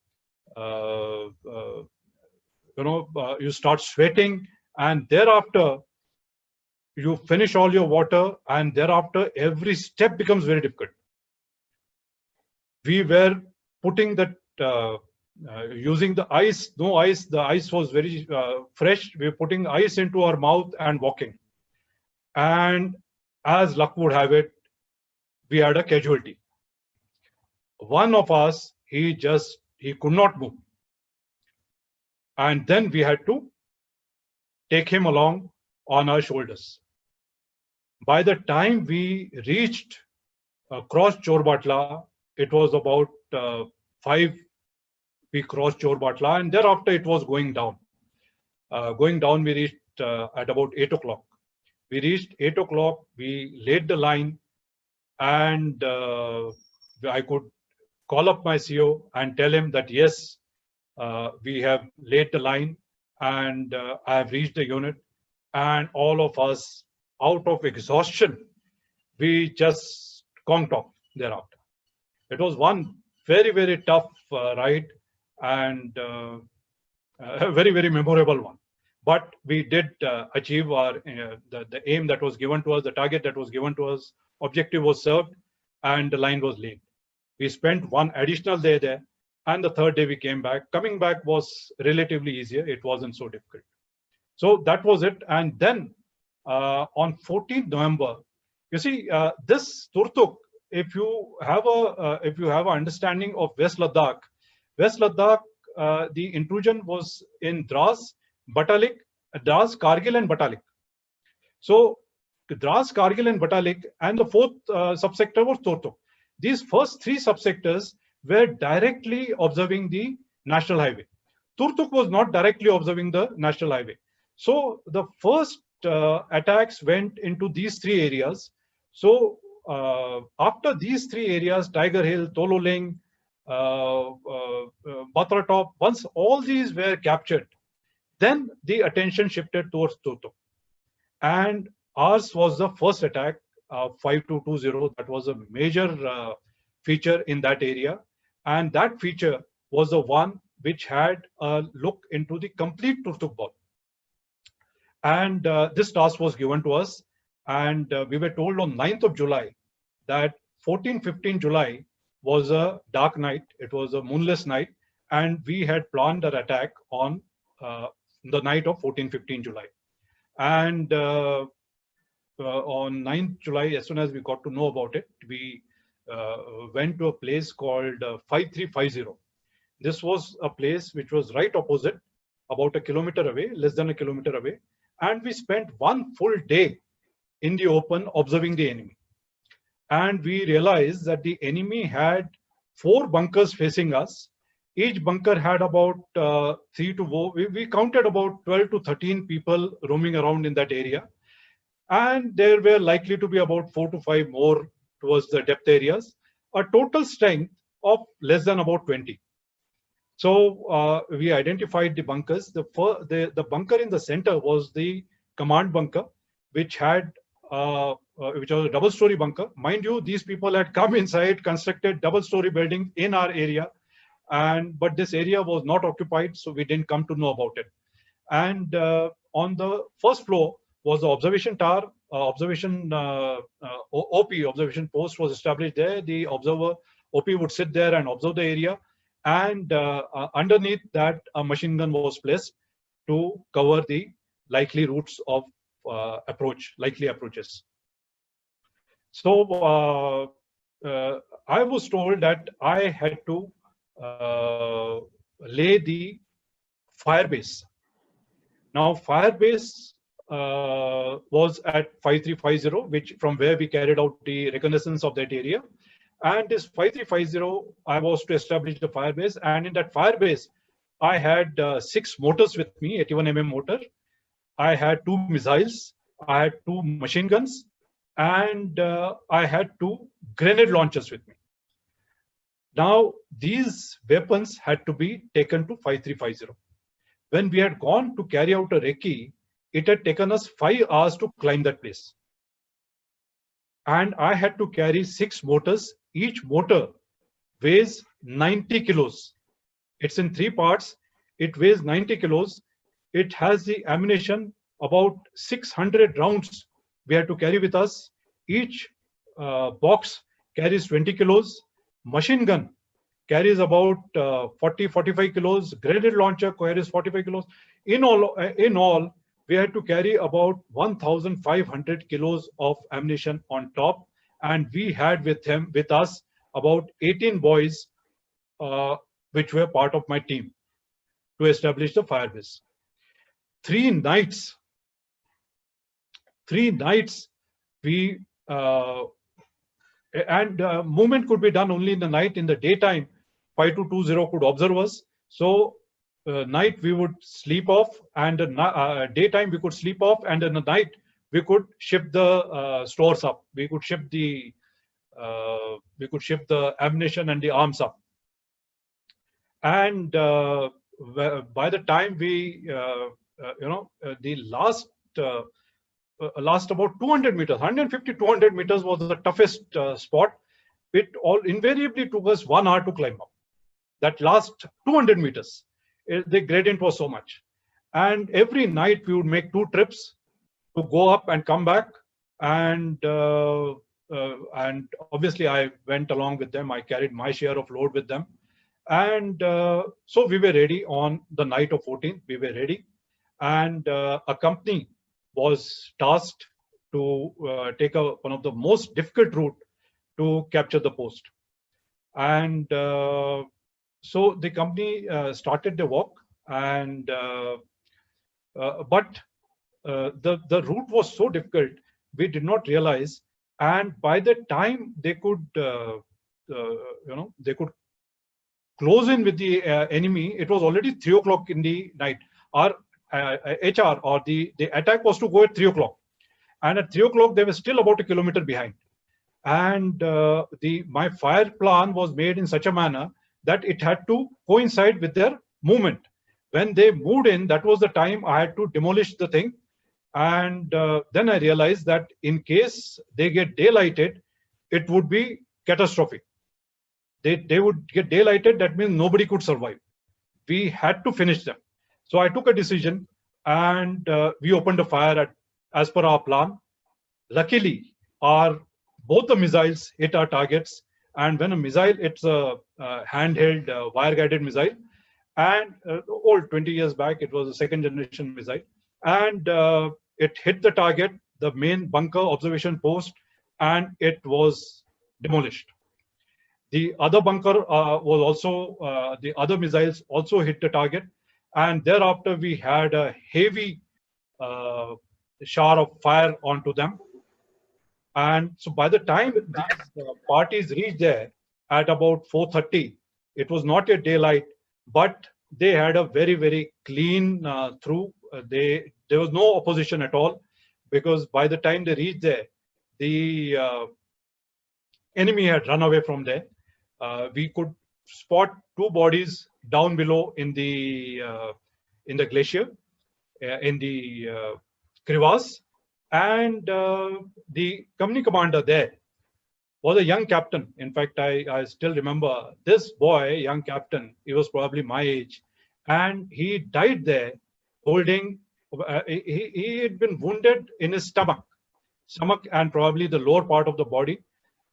start sweating, and thereafter you finish all your water, and thereafter every step becomes very difficult. We were putting that, using the ice, no ice, the ice was very fresh. We were putting ice into our mouth and walking. And as luck would have it, we had a casualty. One of us, he could not move. And then we had to take him along on our shoulders. By the time we reached, crossed Chorbatla, it was about 5, we crossed Chorbatla, and thereafter it was going down. Going down, we reached at about 8 o'clock. We reached 8 o'clock, we laid the line, and I could call up my CO and tell him that, yes, we have laid the line, and I have reached the unit. And all of us, out of exhaustion, we just conked off thereafter. It was one very, very tough ride, and a very, very memorable one. But we did achieve our the aim that was given to us, the target that was given to us, objective was served, and the line was laid. We spent 1 additional day there, and the 3rd day we came back. Coming back was relatively easier. It wasn't so difficult. So that was it. And then on 14th November, you see, this Turtuk, if you have an understanding of West Ladakh, the intrusion was in Dras, Batalik, Dras, Kargil, and Batalik. So Dras, Kargil, and Batalik, and the 4th subsector was Turtuk. These first 3 subsectors were directly observing the national highway. Turtuk was not directly observing the national highway. So the first attacks went into these 3 areas. So after these 3 areas, Tiger Hill, Tololing, Batra Top, once all these were captured, then the attention shifted towards Turtuk. And ours was the first attack, 5220. That was a major feature in that area. And that feature was the one which had a look into the complete Turtuk ball. And this task was given to us. And we were told on 9th of July that 14-15 July was a dark night. It was a moonless night. And we had planned an attack on the night of 14-15 July. And on 9th July, as soon as we got to know about it, we went to a place called 5350. This was a place which was right opposite, about a kilometer away, less than a kilometer away. And we spent 1 full day in the open observing the enemy. and we realized that the enemy had 4 bunkers facing us. Each bunker had about 3 to 4. We counted about 12 to 13 people roaming around in that area. And there were likely to be about 4 to 5 more towards the depth areas, a total strength of less than about 20. So we identified the bunkers. The bunker in the center was the command bunker, which had which was a double-story bunker. Mind you, these people had come inside, constructed double-story building in our area, but this area was not occupied, so we didn't come to know about it. And on the first floor was the observation tower, OP, observation post was established there. The observer OP would sit there and observe the area, and underneath that a machine gun was placed to cover the likely routes of likely approaches. So I was told that I had to lay the fire base. Now fire base was at 5350, which from where we carried out the reconnaissance of that area. And this 5350, I was to establish the fire base. And in that fire base, I had 6 motors with me, 81mm motor. I had 2 missiles. I had 2 machine guns. And I had 2 grenade launchers with me. Now, these weapons had to be taken to 5350. When we had gone to carry out a recce, it had taken us 5 hours to climb that place. And I had to carry 6 motors. Each motor weighs 90 kilos. It's in 3 parts. It weighs 90 kilos. It has the ammunition, about 600 rounds we had to carry with us. Each box carries 20 kilos. Machine gun carries about 40-45 kilos. Grenade launcher carries 45 kilos. In all, we had to carry about 1,500 kilos of ammunition on top, and we had with us about 18 boys, which were part of my team, to establish the fire base. 3 nights we movement could be done only in the night. In the daytime, 5220 could observe us. So night we would sleep off, and daytime we could sleep off, and in the night we could ship the stores up. We could ship the ammunition and the arms up. And by the time we, the last about 200 meters, 150-200 meters was the toughest spot. It all invariably took us 1 hour to climb up. That last 200 meters, the gradient was so much. And every night we would make 2 trips to go up and come back. And obviously I went along with them. I carried my share of load with them. And so we were ready on the night of 14th. We were ready. And a company was tasked to take one of the most difficult route to capture the post. And so the company started the walk, and but the route was so difficult, we did not realize. And by the time they could, they could close in with the enemy, it was already 3 o'clock in the night. Our HR or the attack was to go at 3 o'clock, and at 3 o'clock they were still about 1 kilometer behind. And my fire plan was made in such a manner that it had to coincide with their movement. When they moved in, that was the time I had to demolish the thing. And then I realized that in case they get daylighted, it would be catastrophic. They would get daylighted, that means nobody could survive. We had to finish them. So I took a decision, and we opened a fire as per our plan. Luckily, both the missiles hit our targets. And when a missile, it's a handheld wire-guided missile. And old 20 years back, it was a 2nd generation missile. And it hit the target, the main bunker observation post, and it was demolished. The other bunker was also, the other missiles also hit the target. And thereafter, we had a heavy shower of fire onto them. And so by the time these parties reached there at about 4:30, it was not yet daylight, but they had a very, very clean through. There was no opposition at all, because by the time they reached there, the enemy had run away from there. We could spot two bodies down below in the glacier, in the crevasse, and the company commander there was a young captain. In fact, I still remember this boy, young captain. He was probably my age, and he died there holding. He had been wounded in his stomach, and probably the lower part of the body,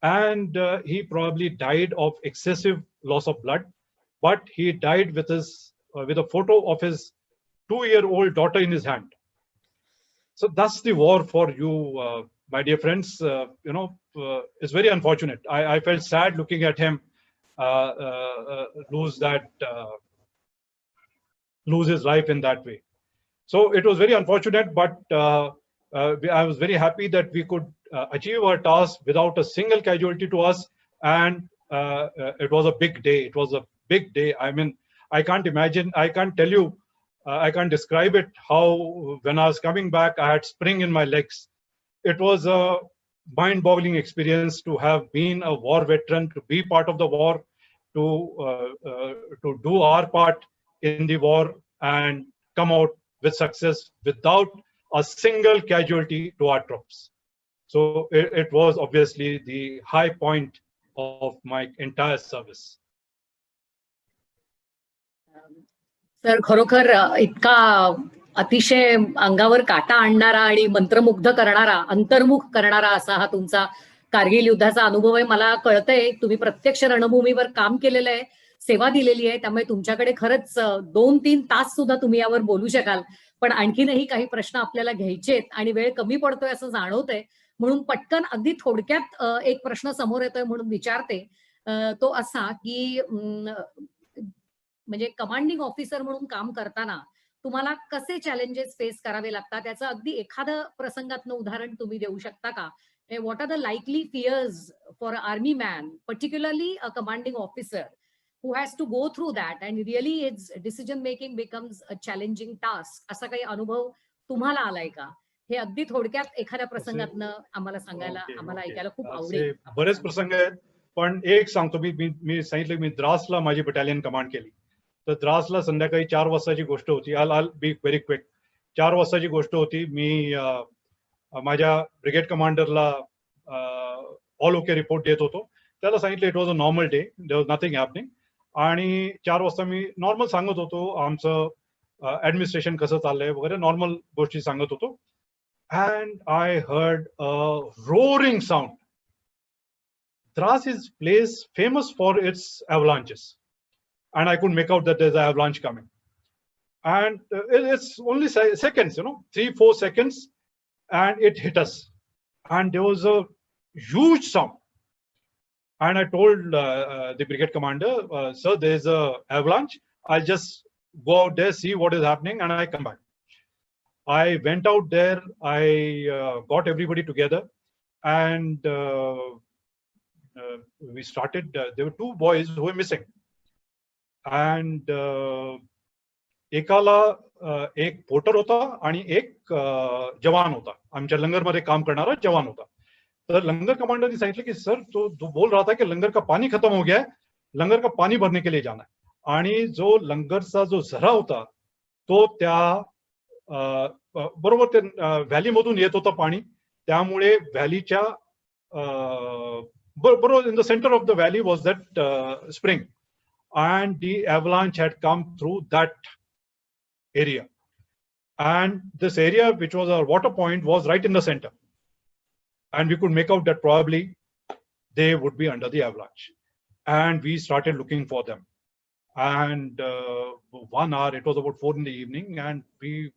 and he probably died of excessive loss of blood. But he died with a photo of his 2-year-old daughter in his hand. So that's the war for you, my dear friends. It's very unfortunate. I felt sad looking at him lose his life in that way. So it was very unfortunate, but I was very happy that we could achieve our task without a single casualty to us. And it was a big day. It was a big day. I mean, I can't imagine. I can't tell you. I can't describe it, how when I was coming back, I had spring in my legs. It was a mind-boggling experience to have been a war veteran, to be part of the war, to do our part in the war and come out with success without a single casualty to our troops. So it was obviously the high point of my entire service. तर खरोखर इतका अतिशय अंगावर काटा आणणारा आणि मंत्रमुग्ध करणारा, अंतर्मुख करणारा असा हा तुमचा कारगिल युद्धाचा अनुभव आहे. मला कळतंय तुम्ही प्रत्यक्ष रणभूमीवर काम केलेलं आहे, सेवा दिलेली आहे, त्यामुळे तुमच्याकडे खरंच 2-3 तास सुद्धा तुम्ही यावर बोलू शकाल. पण आणखीनही काही प्रश्न आपल्याला घ्यायचेत आणि वेळ कमी पडतोय असं जाणवतंय, म्हणून पटकन अगदी थोडक्यात एक प्रश्न समोर येतोय म्हणून विचारते. तो असा की म्हणजे कमांडिंग ऑफिसर म्हणून काम करताना तुम्हाला कसे चॅलेंजेस फेस करावे लागतात, त्याचं अगदी एखादं प्रसंगातनं उदाहरण तुम्ही देऊ शकता का? What are the likely fears for a army man, particularly a commanding officer who has to go through that and really its decision making becomes a challenging task. असा काही अनुभव तुम्हाला आलाय का? हे अगदी थोडक्यात एखाद्या प्रसंगातनं आम्हाला सांगायला, आम्हाला ऐकायला खूप आवडेल. बरेच प्रसंग आहेत, पण एक सांगतो. मी सांगितलं मी द्रासला माझी बटालियन कमांड केली. तर द्रासला संध्याकाळी 4 वाजताची गोष्ट होती. आल बी व्हेरी क्विक. 4 वाजताची गोष्ट होती. मी माझ्या ब्रिगेड कमांडरला ऑल ओके रिपोर्ट देत होतो. त्याला सांगितलं it was a normal day, there was nothing happening. आणि 4 वाजता मी नॉर्मल सांगत होतो आमचं ऍडमिनिस्ट्रेशन कसं चाललंय वगैरे, नॉर्मल गोष्टी सांगत होतो. And I heard a roaring sound. Dras is place famous for its avalanches. And I couldn't make out that there's an avalanche coming. And it's only seconds, 3-4 seconds, and it hit us. And there was a huge sound. And I told the brigade commander, sir, there's an avalanche. I'll just go out there, see what is happening, and I come back. I went out there. I got everybody together, and we started. There were 2 boys who were missing. And एकाला एक porter होता आणि एक जवान होता, आमच्या लंगरमध्ये काम करणारा जवान होता. तर लंगर कमांडर ने सांगितलं की सर तो बोल रहा था कि लंगर का पानी खत्म हो गया है, लंगर का पानी भरने के लिए जाना है. आणि जो लंगरचा जो झरा होता तो त्या बरोबर ते व्हॅलीमधून येत होता पाणी. त्यामुळे व्हॅलीच्या बरोबर in the centre of the valley was that spring. And the avalanche had come through that area. And this area, which was our water point, was right in the center. And we could make out that probably they would be under the avalanche. And we started looking for them. And 1 hour, it was about 4 in the evening. And we,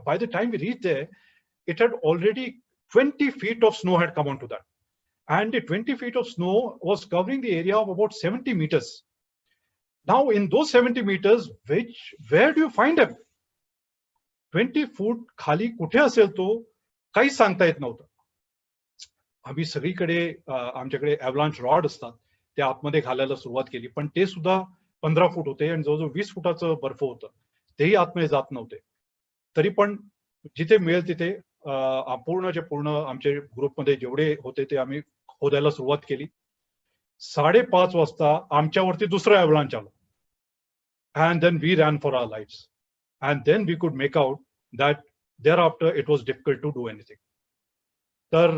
by the time we reached there, it had already 20 feet of snow had come onto that. And the 20 feet of snow was covering the area of about 70 meters. Now, in those 70 meters, where do you find them? 20 foot खाली कुठे असेल तो काही सांगता येत नव्हतं. आम्ही सगळीकडे आमच्याकडे अवलांच रॉड असतात ते आतमध्ये घालायला सुरुवात केली, पण ते सुद्धा 15 फूट होते आणि जवळजवळ 20 फुटाचं बर्फ होतं, तेही आतमध्ये जात नव्हते. तरी पण जिथे मिळेल तिथे पूर्णच्या पूर्ण आमच्या ग्रुपमध्ये जेवढे होते ते आम्ही खोदायला सुरुवात केली. 5:30 वाजता आमच्यावरती दुसरं अवलांच आलं. And then we ran for our lives. And then we could make out that thereafter it was difficult to do anything. तर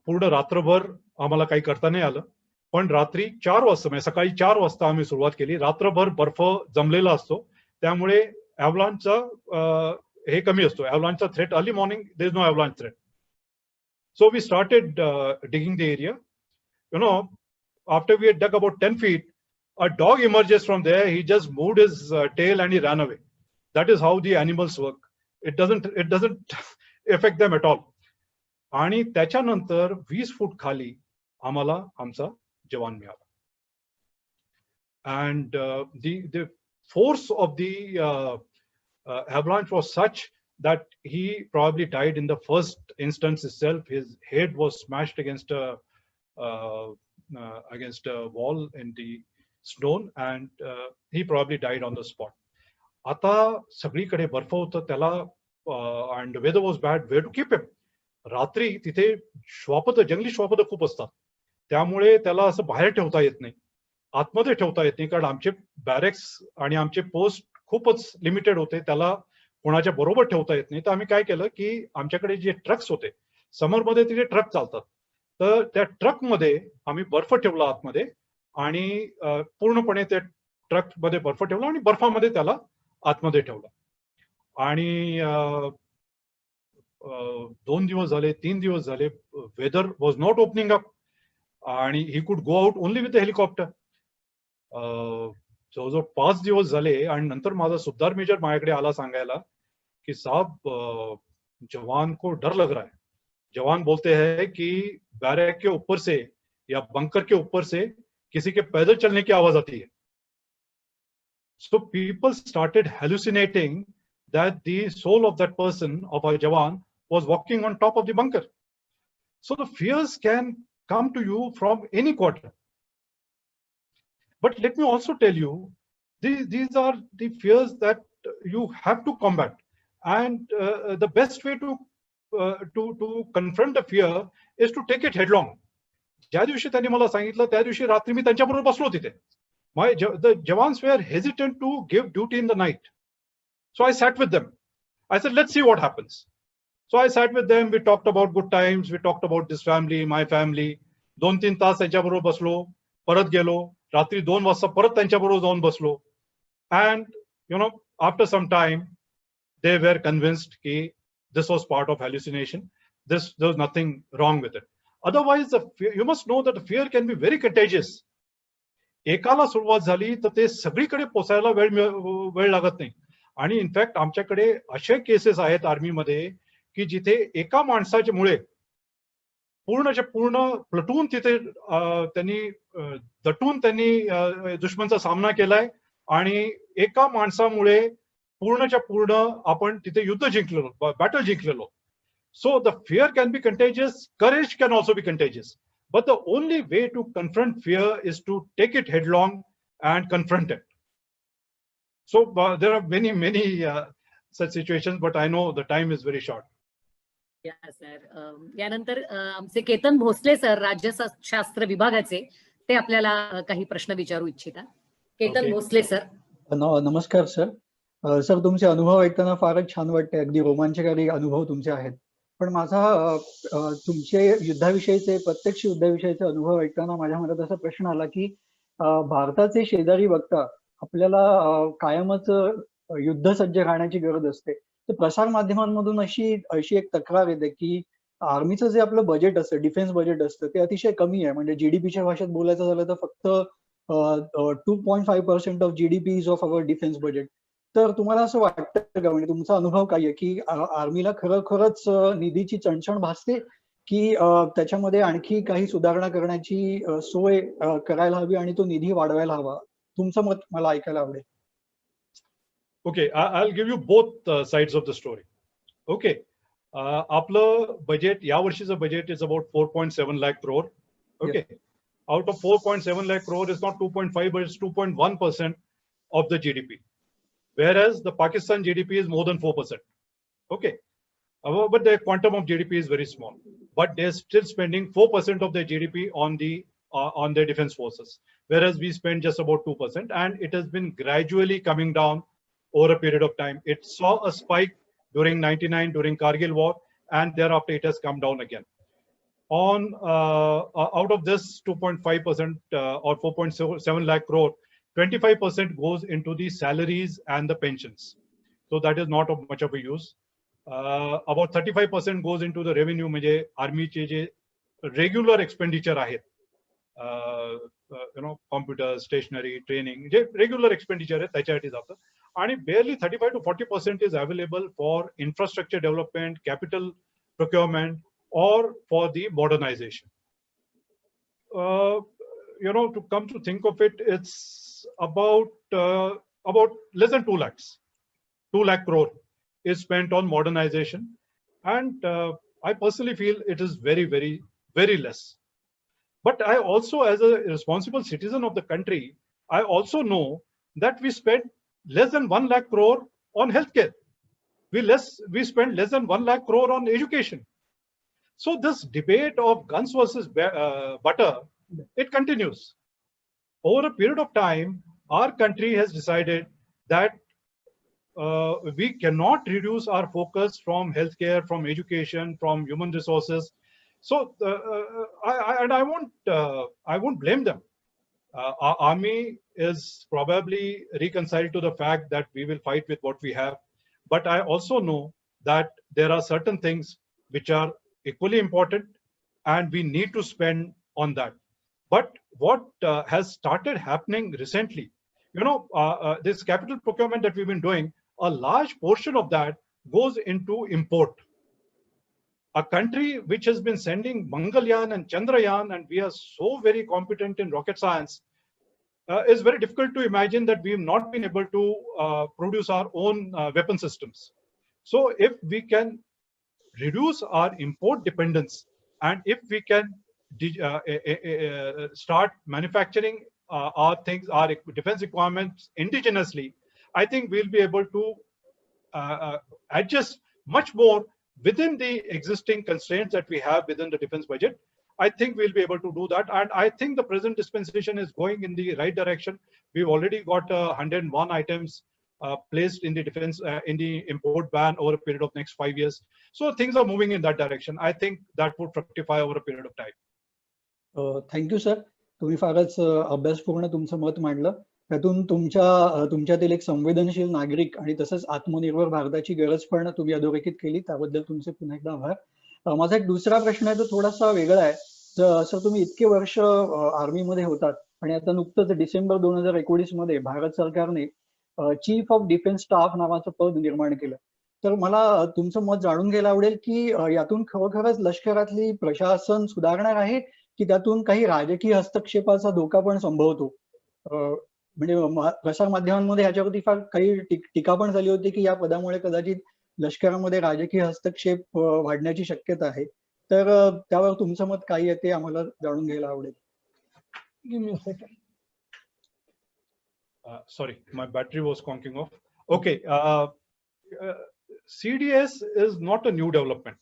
पूर्ण रात्रभर आम्हाला काही करता नाही आलं, पण रात्री 4 वाजता म्हणजे सकाळी 4 वाजता आम्ही सुरुवात केली. रात्रभर बर्फ जमलेला असतो, त्यामुळे अवलांचचा हे कमी असतो, अवलांचचा threat. Early morning there is no avalanche threat. So we started digging the area. You know, after we had dug about 10 feet, a dog emerges from there. He just moved his tail and he ran away. That is how the animals work. It doesn't affect them at all. आणि त्याच्यानंतर 20 फूट खाली आम्हाला आमचा जवान मिळाला. And the force of the avalanche was such that he probably died in the first instance itself. His head was smashed against a wall in the stone, and he probably died on the spot. आता सगळीकडे बर्फ होतं त्याला, and the weather was bad. Where to keep him? रात्री तिथे जंगली श्वापद खूप असतात, त्यामुळे त्याला असं बाहेर ठेवता येत नाही, आतमध्ये ठेवता येत नाही, कारण आमचे बॅरेक्स आणि आमचे पोस्ट खूपच लिमिटेड होते, त्याला कोणाच्या बरोबर ठेवता येत नाही. तर आम्ही काय केलं की आमच्याकडे जे ट्रक्स होते, समरमध्ये तिथे ट्रक चालतात, तर त्या ट्रकमध्ये आम्ही बर्फ ठेवला आतमध्ये आणि पूर्णपणे त्या ट्रकमध्ये बर्फ ठेवला आणि बर्फामध्ये त्याला आतमध्ये ठेवला. आणि 2 दिवस झाले, 3 दिवस झाले, weather was not opening up आणि he could go out only with the helicopter. जवळजवळ 5 दिवस झाले आणि नंतर माझा सुबदार मेजर माझ्याकडे आला सांगायला की साहब जवान को डर लग रहा है. जवान बोलते हैं कि बैरक के ऊपर से या बंकर के ऊपर से किसी के पैदल चलने की आवाज आती है. So people started hallucinating that the soul of that person, of our Jawan, was walking on top of the bunker. So the fears can come to you from any quarter. But let me also tell you, these are the fears that you have to combat. And the best way to confront the fear is to take it headlong. ज्या दिवशी त्यांनी मला सांगितलं त्या दिवशी रात्री मी त्यांच्याबरोबर बसलो तिथे. The Jawans were hesitant to give duty in the night. So I sat with them. I said, let's see what happens. So I sat with them. We talked about good times. We talked about this family, my family. 2-3 तास त्यांच्याबरोबर बसलो, परत गेलो. रात्री 2 वाजता परत त्यांच्याबरोबर जाऊन बसलो. And after some time, they were convinced that this was part of hallucination. There was nothing wrong with it. Otherwise, you must know that the fear can be very contagious. एकाला सुरुवात झाली तर ते सगळीकडे पोचायला वेळ लागत नाही. आणि इनफॅक्ट आमच्याकडे असे केसेस आहेत आर्मीमध्ये की जिथे एका माणसाच्या मुळे पूर्णच्या पूर्ण प्लटून तिथे त्यांनी दुश्मनचा सामना केलाय आणि एका माणसामुळे पूर्णच्या पूर्ण आपण तिथे युद्ध जिंकलेलो, बॅटल जिंकलेलो. So the fear can be contagious, courage can also be contagious. But the only way to confront fear is to take it headlong and confront it. So there are many such situations, but I know the time is very short. या sir, यानंतर आमचे Ketan Bhosle sir, राज्यशास्त्र विभागाचे, ते आपल्याला काही प्रश्न विचारू इच्छितात. केतन भोसले सर. नमस्कार सर. सर, तुमचे अनुभव ऐकताना फारच छान वाटते, अगदी रोमांचकारी अनुभव तुमचे आहेत. पण माझा तुमचे युद्धाविषयीचे, प्रत्यक्ष युद्धाविषयीचे अनुभव ऐकताना माझ्या मनात असा प्रश्न आला की भारताचे शेजारी बघता आपल्याला कायमच युद्धसज्ज राहण्याची गरज असते. तर प्रसार माध्यमांमधून अशी एक तक्रार येते की आर्मीचं जे आपलं बजेट असतं, डिफेन्स बजेट असतं, ते अतिशय कमी आहे. म्हणजे जीडीपीच्या भाषेत बोलायचं झालं तर फक्त 2.5% of GDP is of our defence budget. तर तुम्हाला असं वाटतं का, म्हणजे तुमचा अनुभव काय आहे की आर्मीला खरंच निधीची चणचण भासते की त्याच्यामध्ये आणखी काही सुधारणा करण्याची सोय करायला हवी आणि तो निधी वाढवायला हवा? तुमचं मत मला ऐकायला आवडेल. Okay, I'll give you both sides of the story. Okay, आपलं बजेट या वर्षीचं budget is about 4.7 lakh crore. Okay. Out of 4.7 lakh crore is not 2.5, but it's 2.1% of the GDP. Whereas the Pakistan GDP is more than 4%. Okay. But the quantum of GDP is very small. But they're still spending 4% of their GDP on their defense forces, whereas we spend just about 2%, and it has been gradually coming down over a period of time. It saw a spike during 99 during Kargil war, and thereafter it has come down again. Out of this 2.5% or 4.7 lakh crore, 25% goes into the salaries and the pensions. So that is not of much of a use. About 35% goes into the revenue, म्हणजे आर्मीचे जे regular expenditure आहेत, computer, stationery, training, जे regular expenditure आहे त्याच्यासाठी जातं. आणि barely 35 to 40% is available for infrastructure development, capital procurement, or for the modernization. To come to think of it, it's about less than 2 lakhs. 2 lakh crore is spent on modernization, and I personally feel it is very, very, very less. But I also, as a responsible citizen of the country, I also know that we spend less than 1 lakh crore on healthcare. We spend less than 1 lakh crore on education. So this debate of guns versus butter, it continues. Over a period of time, our country has decided that we cannot reduce our focus from healthcare, from education, from human resources. So I won't blame them. Our army is probably reconciled to the fact that we will fight with what we have. But I also know that there are certain things which are equally important, and we need to spend on that. But what has started happening recently, this capital procurement that we've been doing, a large portion of that goes into import. A country which has been sending Mangalyaan and Chandrayaan, and we are so very competent in rocket science, is very difficult to imagine that we have not been able to produce our own weapon systems. So if we can reduce our import dependence, and if we can start manufacturing our things, our defense requirements indigenously, I think we'll be able to adjust much more within the existing constraints that we have within the defense budget. I think we'll be able to do that, and I think the present dispensation is going in the right direction. We've already got 101 items placed in the defense in the import ban over a period of next 5 years. So things are moving in that direction. I think that would fructify over a period of time. Thank you sir. तुम्ही फारच अभ्यासपूर्ण तुमचं मत मांडलं. त्यातून तुमच्यातील एक संवेदनशील नागरिक आणि तसंच आत्मनिर्भर भारताची गरज पण तुम्ही अधोरेखित केली. त्याबद्दल तुमचे पुन्हा एकदा आभार. माझा एक दुसरा प्रश्न आहे तो थोडासा वेगळा आहे. सर, तुम्ही इतके वर्ष आर्मीमध्ये होतात आणि आता नुकतंच डिसेंबर 2019 मध्ये भारत सरकारने चीफ ऑफ डिफेन्स स्टाफ नावाचं पद निर्माण केलं. तर मला तुमचं मत जाणून घ्यायला आवडेल की यातून खरोखरच लष्करातली प्रशासन सुधारणार आहे की त्यातून काही राजकीय हस्तक्षेपाचा धोका पण संभवतो. म्हणजे प्रसार माध्यमांमध्ये याच्यावरती फार काही टीका पण झाली होती की या पदामुळे कदाचित लष्करामध्ये राजकीय हस्तक्षेप वाढण्याची शक्यता आहे. तर त्यावर तुमचं मत काय आहे ते आम्हाला जाणून घ्यायला आवडेल. Sorry, my battery was conking off. Okay, CDS is not a new development.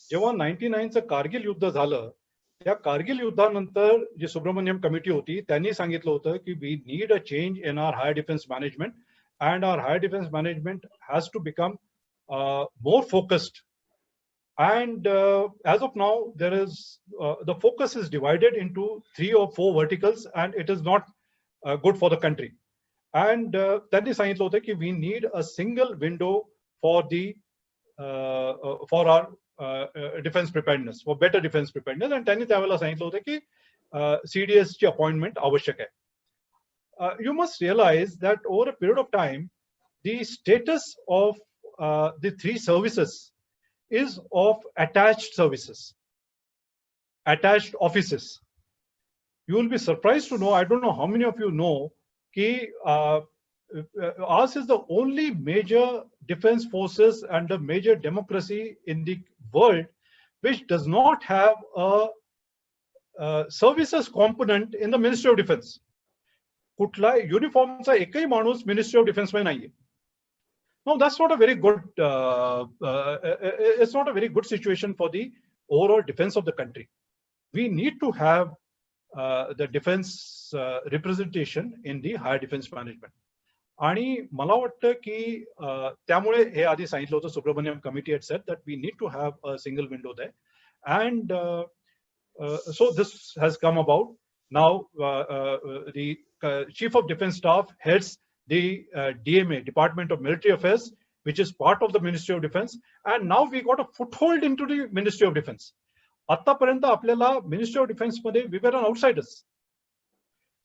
जेव्हा 99चं कारगिल युद्ध झालं, त्या कारगिल युद्धानंतर जी सुब्रमण्यम कमिटी होती त्यांनी सांगितलं होतं की we need a change in our higher defence management, and our higher defence management has to become more focused. And as of now, there is the focus is divided into 3 or 4 verticals, and it is not good for the country. And त्यांनी सांगितलं होतं की we need a single window for the for our defense preparedness, for better defense preparedness. And त्यांनी त्यावेळेला सांगितलं होतं की CDS ची अपॉइंटमेंट आवश्यक आहे. You must realize that over a period of time, the status of the 3 services is of attached services, attached offices. You will be surprised to know, I don't know how many of you know, कि ours is the only major defense forces and a major democracy in the world which does not have a services component in the Ministry of Defense. कुठला युनिफॉर्मचा एकही माणूस ministry of defence मध्ये नाहीये. No, that's not a very good. It's not a very good situation for the overall defense of the country. We need to have the defense representation in the higher defense management. आणि मला वाटतं की त्यामुळे हे आधी सांगितलं होतं, Subrahmanyam committee had said that we need to have a single window there, and so this has come about. Now the Chief of Defense Staff heads the DMA, Department of Military Affairs, which is part of the Ministry of Defense, and now we got a foothold into the Ministry of Defense. आतापर्यंत आपल्याला Ministry of Defense मध्ये we were an outsiders.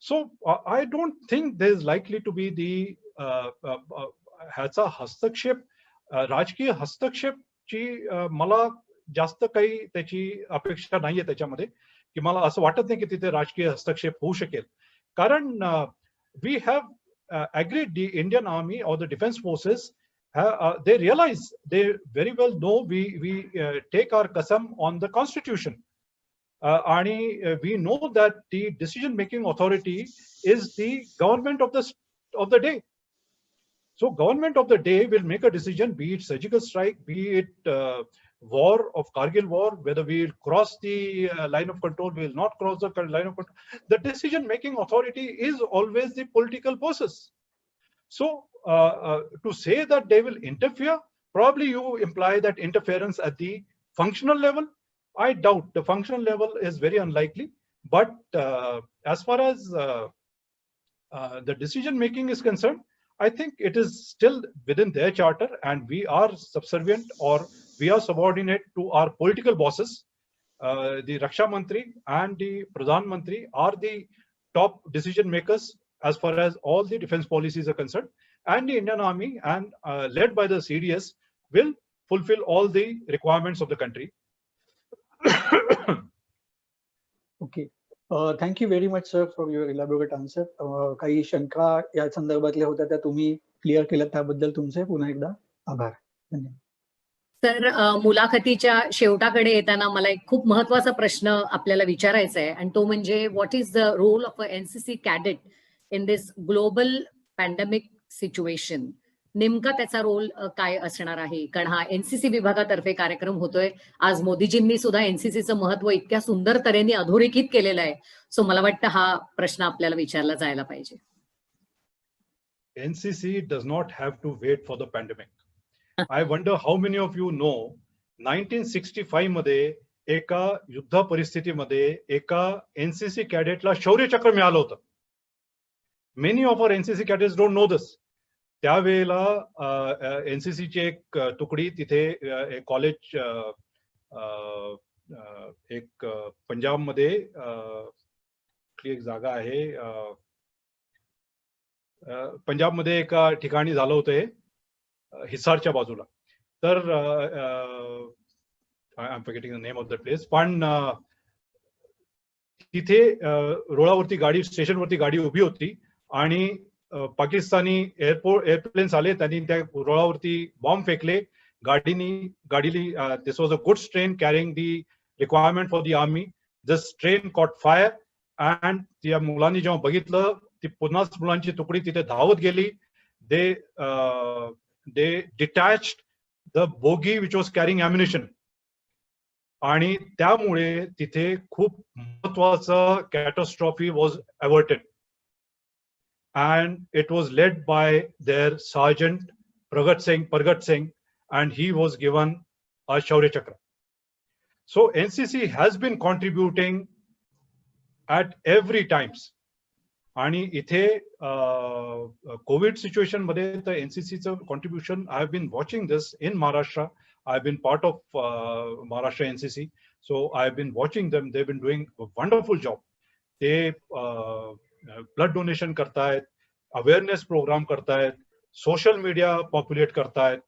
So I don't think there is likely to be the ह्याचा हस्तक्षेप, राजकीय हस्तक्षेपची मला जास्त काही त्याची अपेक्षा नाहीये त्याच्यामध्ये, की मला असं वाटत नाही की तिथे राजकीय हस्तक्षेप होऊ शकेल. कारण we have agreed, the Indian Army or the defense forces, they realize, they very well know we take our qasam on the constitution. And we know that the decision-making authority is the government of the day. So government of the day will make a decision, be it surgical strike, be it war of Kargil war, whether we will cross the line of control, we will not cross the line of control. The decision-making authority is always the political process. So to say that they will interfere, probably you imply that interference at the functional level. I doubt. The functional level is very unlikely. But as far as the decision-making is concerned, I think it is still within their charter, and we are subservient or we are subordinate to our political bosses. The Raksha Mantri and the Pradhan Mantri are the top decision makers as far as all the defense policies are concerned, and the Indian Army, and led by the CDS, will fulfill all the requirements of the country. Okay. Thank you very much, sir, for your elaborate answer. काही शंका या संदर्भातल्या होत्या त्या तुम्ही clear केल्या, त्याबद्दल तुमचे पुन्हा एकदा आभार. धन्यवाद. सर, मुलाखतीच्या शेवटाकडे येताना मला एक खूप महत्वाचा प्रश्न आपल्याला विचारायचा आहे, आणि तो म्हणजे what is the role of a NCC cadet in this global pandemic situation. नेमका त्याचा रोल काय असणार आहे? कारण हा एनसीसी विभागातर्फे कार्यक्रम होतोय. आज मोदीजींनी सुद्धा एनसीसीचं महत्व इतक्या सुंदर तऱ्हेने अधोरेखित केलेलं आहे. सो मला वाटतं हा प्रश्न आपल्याला विचारला जायला पाहिजे. NCC does not have to wait for the pandemic. I wonder how many of you know 1965 मध्ये एका युद्ध परिस्थितीमध्ये एका एनसीसी कॅडेटला शौर्य चक्र मिळालं होतं. Many of our NCC cadets don't know this. त्यावेळेला एनसीसीची एक तुकडी तिथे कॉलेज एक पंजाबमध्ये एक जागा आहे, पंजाबमध्ये एका ठिकाणी झालं होतं हे, हिसारच्या बाजूला. तर I am forgetting the name of the place, पण तिथे रोडावरती गाडी, स्टेशनवरती गाडी उभी होती आणि पाकिस्तानी एअरप्लेन्स आले, त्यांनी त्या रोडावरती बॉम्ब फेकले. गाडीली this was a goods train carrying the requirement for the army. This train caught fire and त्या मुलांनी जेव्हा बघितलं, ती पुन्हाच मुलांची तुकडी तिथे धावत गेली. They detached the bogie which was carrying ammunition, आणि त्यामुळे तिथे खूप महत्वाचं catastrophe was averted. And it was led by their sergeant Pragat Singh, and he was given a Shaurya Chakra. So NCC has been contributing at every times. आणि इथे Covid situation मध्ये तर NCCचं contribution, I have been watching this in Maharashtra. I have been part of Maharashtra NCC, so I have been watching them. They've been doing a wonderful job. They blood donation करतायत, awareness programme करतायत, social media populate करतायत,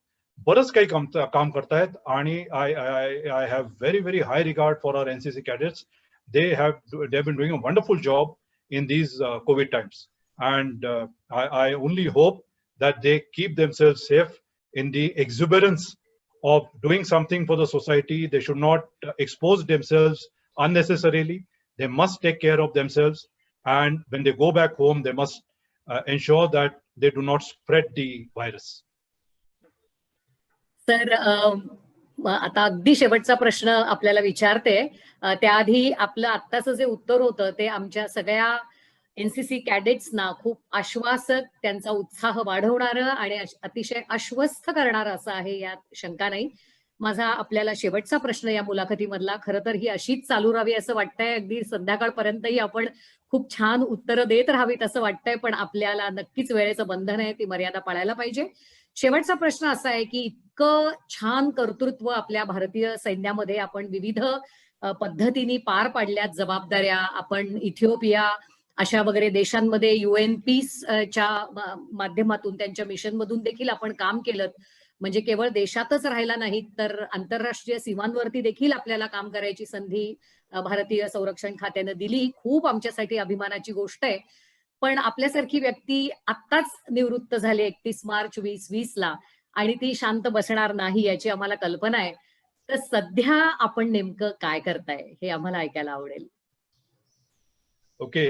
बरंच काही काम करतायत. आणि I have very high regard for our NCC cadets. They've been doing a wonderful job in these COVID times, and I only hope that they keep themselves safe in the exuberance of doing something for the society. They should not expose themselves unnecessarily. They must take care of themselves. And when they go back home, they must ensure that they do not spread the virus. तर आता अगदी शेवटचा प्रश्न आपल्याला विचारते. त्याआधी आपलं आत्ताचं जे उत्तर होतं ते आमच्या सगळ्या एनसीसी कॅडेट्सना खूप आश्वासक, त्यांचा उत्साह वाढवणारं आणि अतिशय आश्वस्त करणारं असं आहे, यात शंका नाही. माझा आपल्याला शेवटचा प्रश्न या मुलाखतीमधला, खरं तर ही अशीच चालू राहावी असं वाटतंय, अगदी संध्याकाळपर्यंतही आपण खूप छान उत्तरं देत राहावीत असं वाटतंय, पण आपल्याला नक्कीच वेळेचं बंधन आहे, ती मर्यादा पाळायला पाहिजे. शेवटचा प्रश्न असा आहे की इतकं छान कर्तृत्व आपल्या भारतीय सैन्यामध्ये आपण विविध पद्धतीने पार पाडल्यात जबाबदाऱ्या. आपण इथिओपिया अशा वगैरे देशांमध्ये UN पीसच्या माध्यमातून, त्यांच्या मिशनमधून देखील आपण काम केलं. म्हणजे केवळ देशातच राहिला नाही तर आंतरराष्ट्रीय सीमांवरती देखील आपल्याला काम करायची संधी भारतीय संरक्षण खात्यानं दिली. खूप आमच्यासाठी अभिमानाची गोष्ट आहे. पण आपल्यासारखी व्यक्ती आत्ताच निवृत्त झाली 31 मार्च 2020 ला, आणि ती शांत बसणार नाही याची आम्हाला कल्पना आहे. तर सध्या आपण नेमकं काय करताय हे आम्हाला ऐकायला आवडेल. ओके,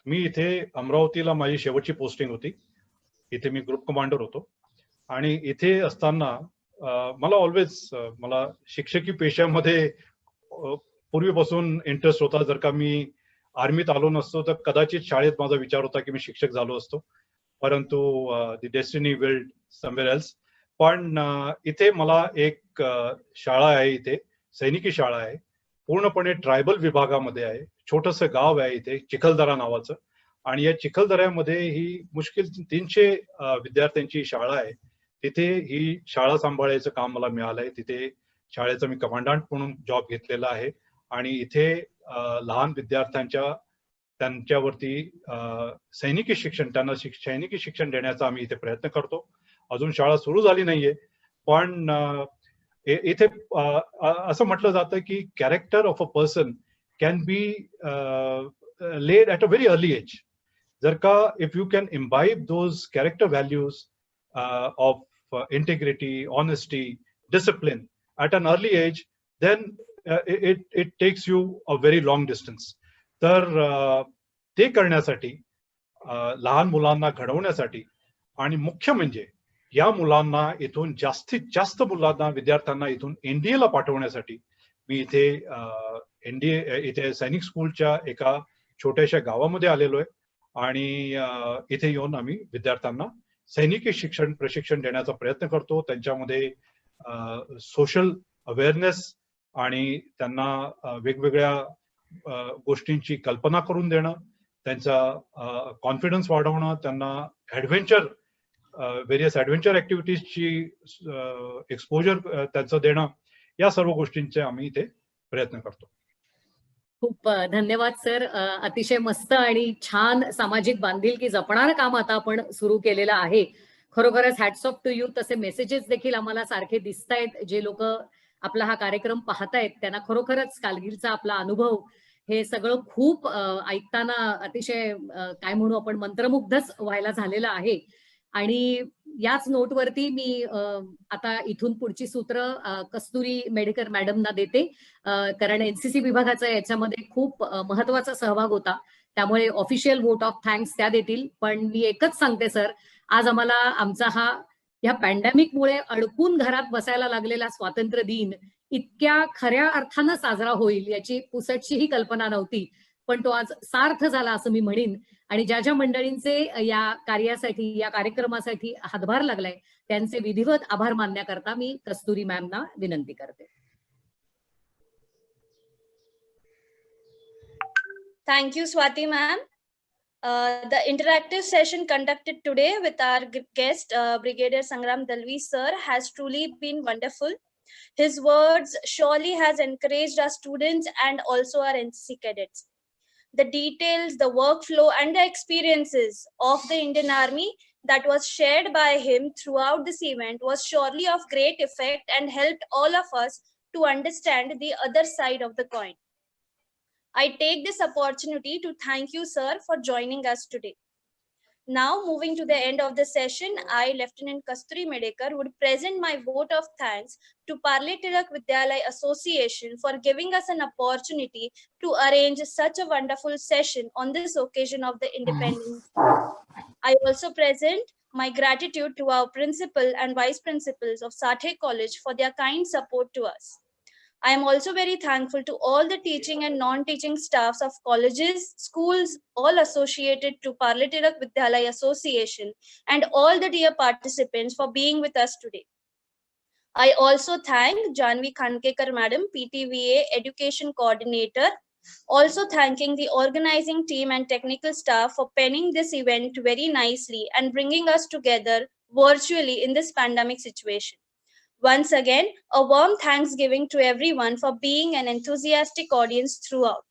मी इथे अमरावतीला माझी शेवटची पोस्टिंग होती. इथे मी ग्रुप कमांडर होतो आणि इथे असताना मला ऑलवेज मला शिक्षकी पेशामध्ये पूर्वीपासून इंटरेस्ट होता. जर का मी आर्मीत आलो नसतो तर कदाचित शाळेत माझा विचार होता की मी शिक्षक झालो असतो, परंतु the destiny willed somewhere else. पण इथे मला एक शाळा आहे, इथे सैनिकी शाळा आहे, पूर्णपणे ट्रायबल विभागामध्ये आहे. छोटंसं गाव आहे इथे चिखलदरा नावाचं, आणि या चिखलदऱ्यामध्ये ही मुश्किल 300 विद्यार्थ्यांची शाळा आहे. तिथे ही शाळा सांभाळायचं काम मला मिळालंय. तिथे शाळेचा मी कमांडंट म्हणून जॉब घेतलेला आहे आणि इथे लहान विद्यार्थ्यांच्या त्यांच्यावरती सैनिकी शिक्षण, त्यांना सैनिकी शिक्षण देण्याचा आम्ही इथे प्रयत्न करतो. अजून शाळा सुरू झाली नाहीये, पण इथे असं म्हटलं जातं की character of a person can be laid at a very early age. जर का if you can imbibe those character values of integrity, honesty, discipline at an early age, then it takes you a very long distance. तर ते करण्यासाठी, लहान मुलांना घडवण्यासाठी, आणि मुख्य म्हणजे या मुलांना इथून जास्तीत जास्त मुलांना, विद्यार्थ्यांना इथून एनडीएला पाठवण्यासाठी मी इथे इथे सैनिक स्कूलच्या एका छोट्याशा गावामध्ये आलेलो आहे. आणि इथे येऊन आम्ही विद्यार्थ्यांना सैनिकी शिक्षण प्रशिक्षण देण्याचा प्रयत्न करतो. त्यांच्यामध्ये सोशल अवेअरनेस आणि त्यांना वेगवेगळ्या गोष्टींची कल्पना करून देणं, त्यांचा कॉन्फिडन्स वाढवणं, त्यांना ॲडव्हेंचर, व्हेरियस ॲडव्हेंचर ॲक्टिव्हिटीजची एक्सपोजर त्यांचं देणं, या सर्व गोष्टींचे आम्ही इथे प्रयत्न करतो. खूप धन्यवाद सर. अतिशय मस्त आणि छान सामाजिक बांधिलकी जपणारं काम आता आपण सुरू केलेलं आहे. खरोखरच हॅट्स ऑफ टू यू. तसे मेसेजेस देखील आम्हाला सारखे दिसत आहेत. जे लोक आपला हा कार्यक्रम पाहतायत त्यांना खरोखरच कारगिलचा आपला अनुभव हे सगळं खूप ऐकताना अतिशय काय म्हणू आपण मंत्रमुग्धच व्हायला झालेलं आहे. आणि याच नोटवरती मी आता इथून पुढची सूत्र कस्तुरी मेडेकर मॅडमना देते, कारण एनसीसी विभागाचा याच्यामध्ये खूप महत्वाचा सहभाग होता, त्यामुळे ऑफिशियल वोट ऑफ थँक्स त्या देतील. पण मी एकच सांगते सर, आज आम्हाला आमचा हा या पॅन्डेमिकमुळे अडकून घरात बसायला लागलेला स्वातंत्र्य दिन इतक्या खऱ्या अर्थानं साजरा होईल याची पुसटशीही कल्पना नव्हती. पण तो आज सार्थ झाला असं मी म्हणेन. आणि ज्या ज्या मंडळींचे या कार्यासाठी, या कार्यक्रमासाठी हातभार लागलाय त्यांचे विधिवत आभार मानण्याकरता मी कस्तुरी मॅमना विनंती करते. Thank you, Swati ma'am. The interactive session conducted today with our guest, Brigadier Sangram Dalvi sir, has truly been wonderful. His words surely has encouraged our students and also our NCC cadets. The details, the workflow, and the experiences of the Indian Army that was shared by him throughout this event was surely of great effect and helped all of us to understand the other side of the coin. I take this opportunity to thank you, sir, for joining us today. Now, moving to the end of the session, I, Lieutenant Kasturi Medekar, would present my vote of thanks to Parle Tilak Vidyalaya Association for giving us an opportunity to arrange such a wonderful session on this occasion of the Independence Day. I also present my gratitude to our principal and vice principals of Sathe College for their kind support to us. I am also very thankful to all the teaching and non-teaching staffs of colleges, schools, all associated to Parle Tilak Vidyalaya Association, and all the dear participants for being with us today. I also thank Janvi Khankekar Madam, PTVA Education Coordinator, also thanking the organizing team and technical staff for penning this event very nicely and bringing us together virtually in this pandemic situation. Once again, a warm thanksgiving to everyone for being an enthusiastic audience throughout.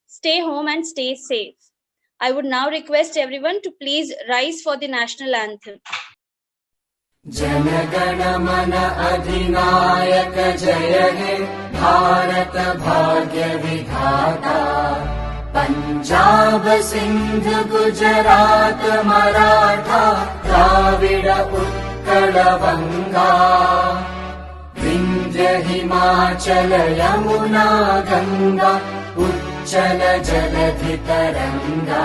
Stay home and stay safe. I would now request everyone to please rise for the national anthem. जनगण मन अधिनायक जय हे भारत भाग्य विधाता पंजाब सिंध गुजरात मराठा द्राविड उत्कल बंगा विंध्य हिमाचल यमुना गंगा उच्चल जलधि तरंगा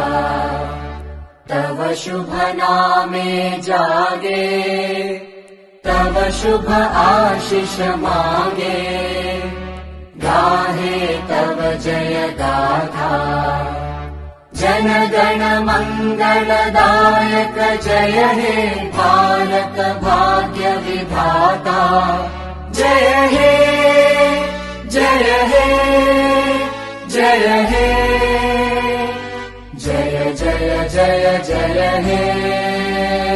तव शुभ नामे जागे तव शुभ आशीष मांगे गाहे तव जय गाथा जन गण मंगलदायक जय हे भारत भाग्य विधाता जय हे जय हे जय हे जय जय जय जय हे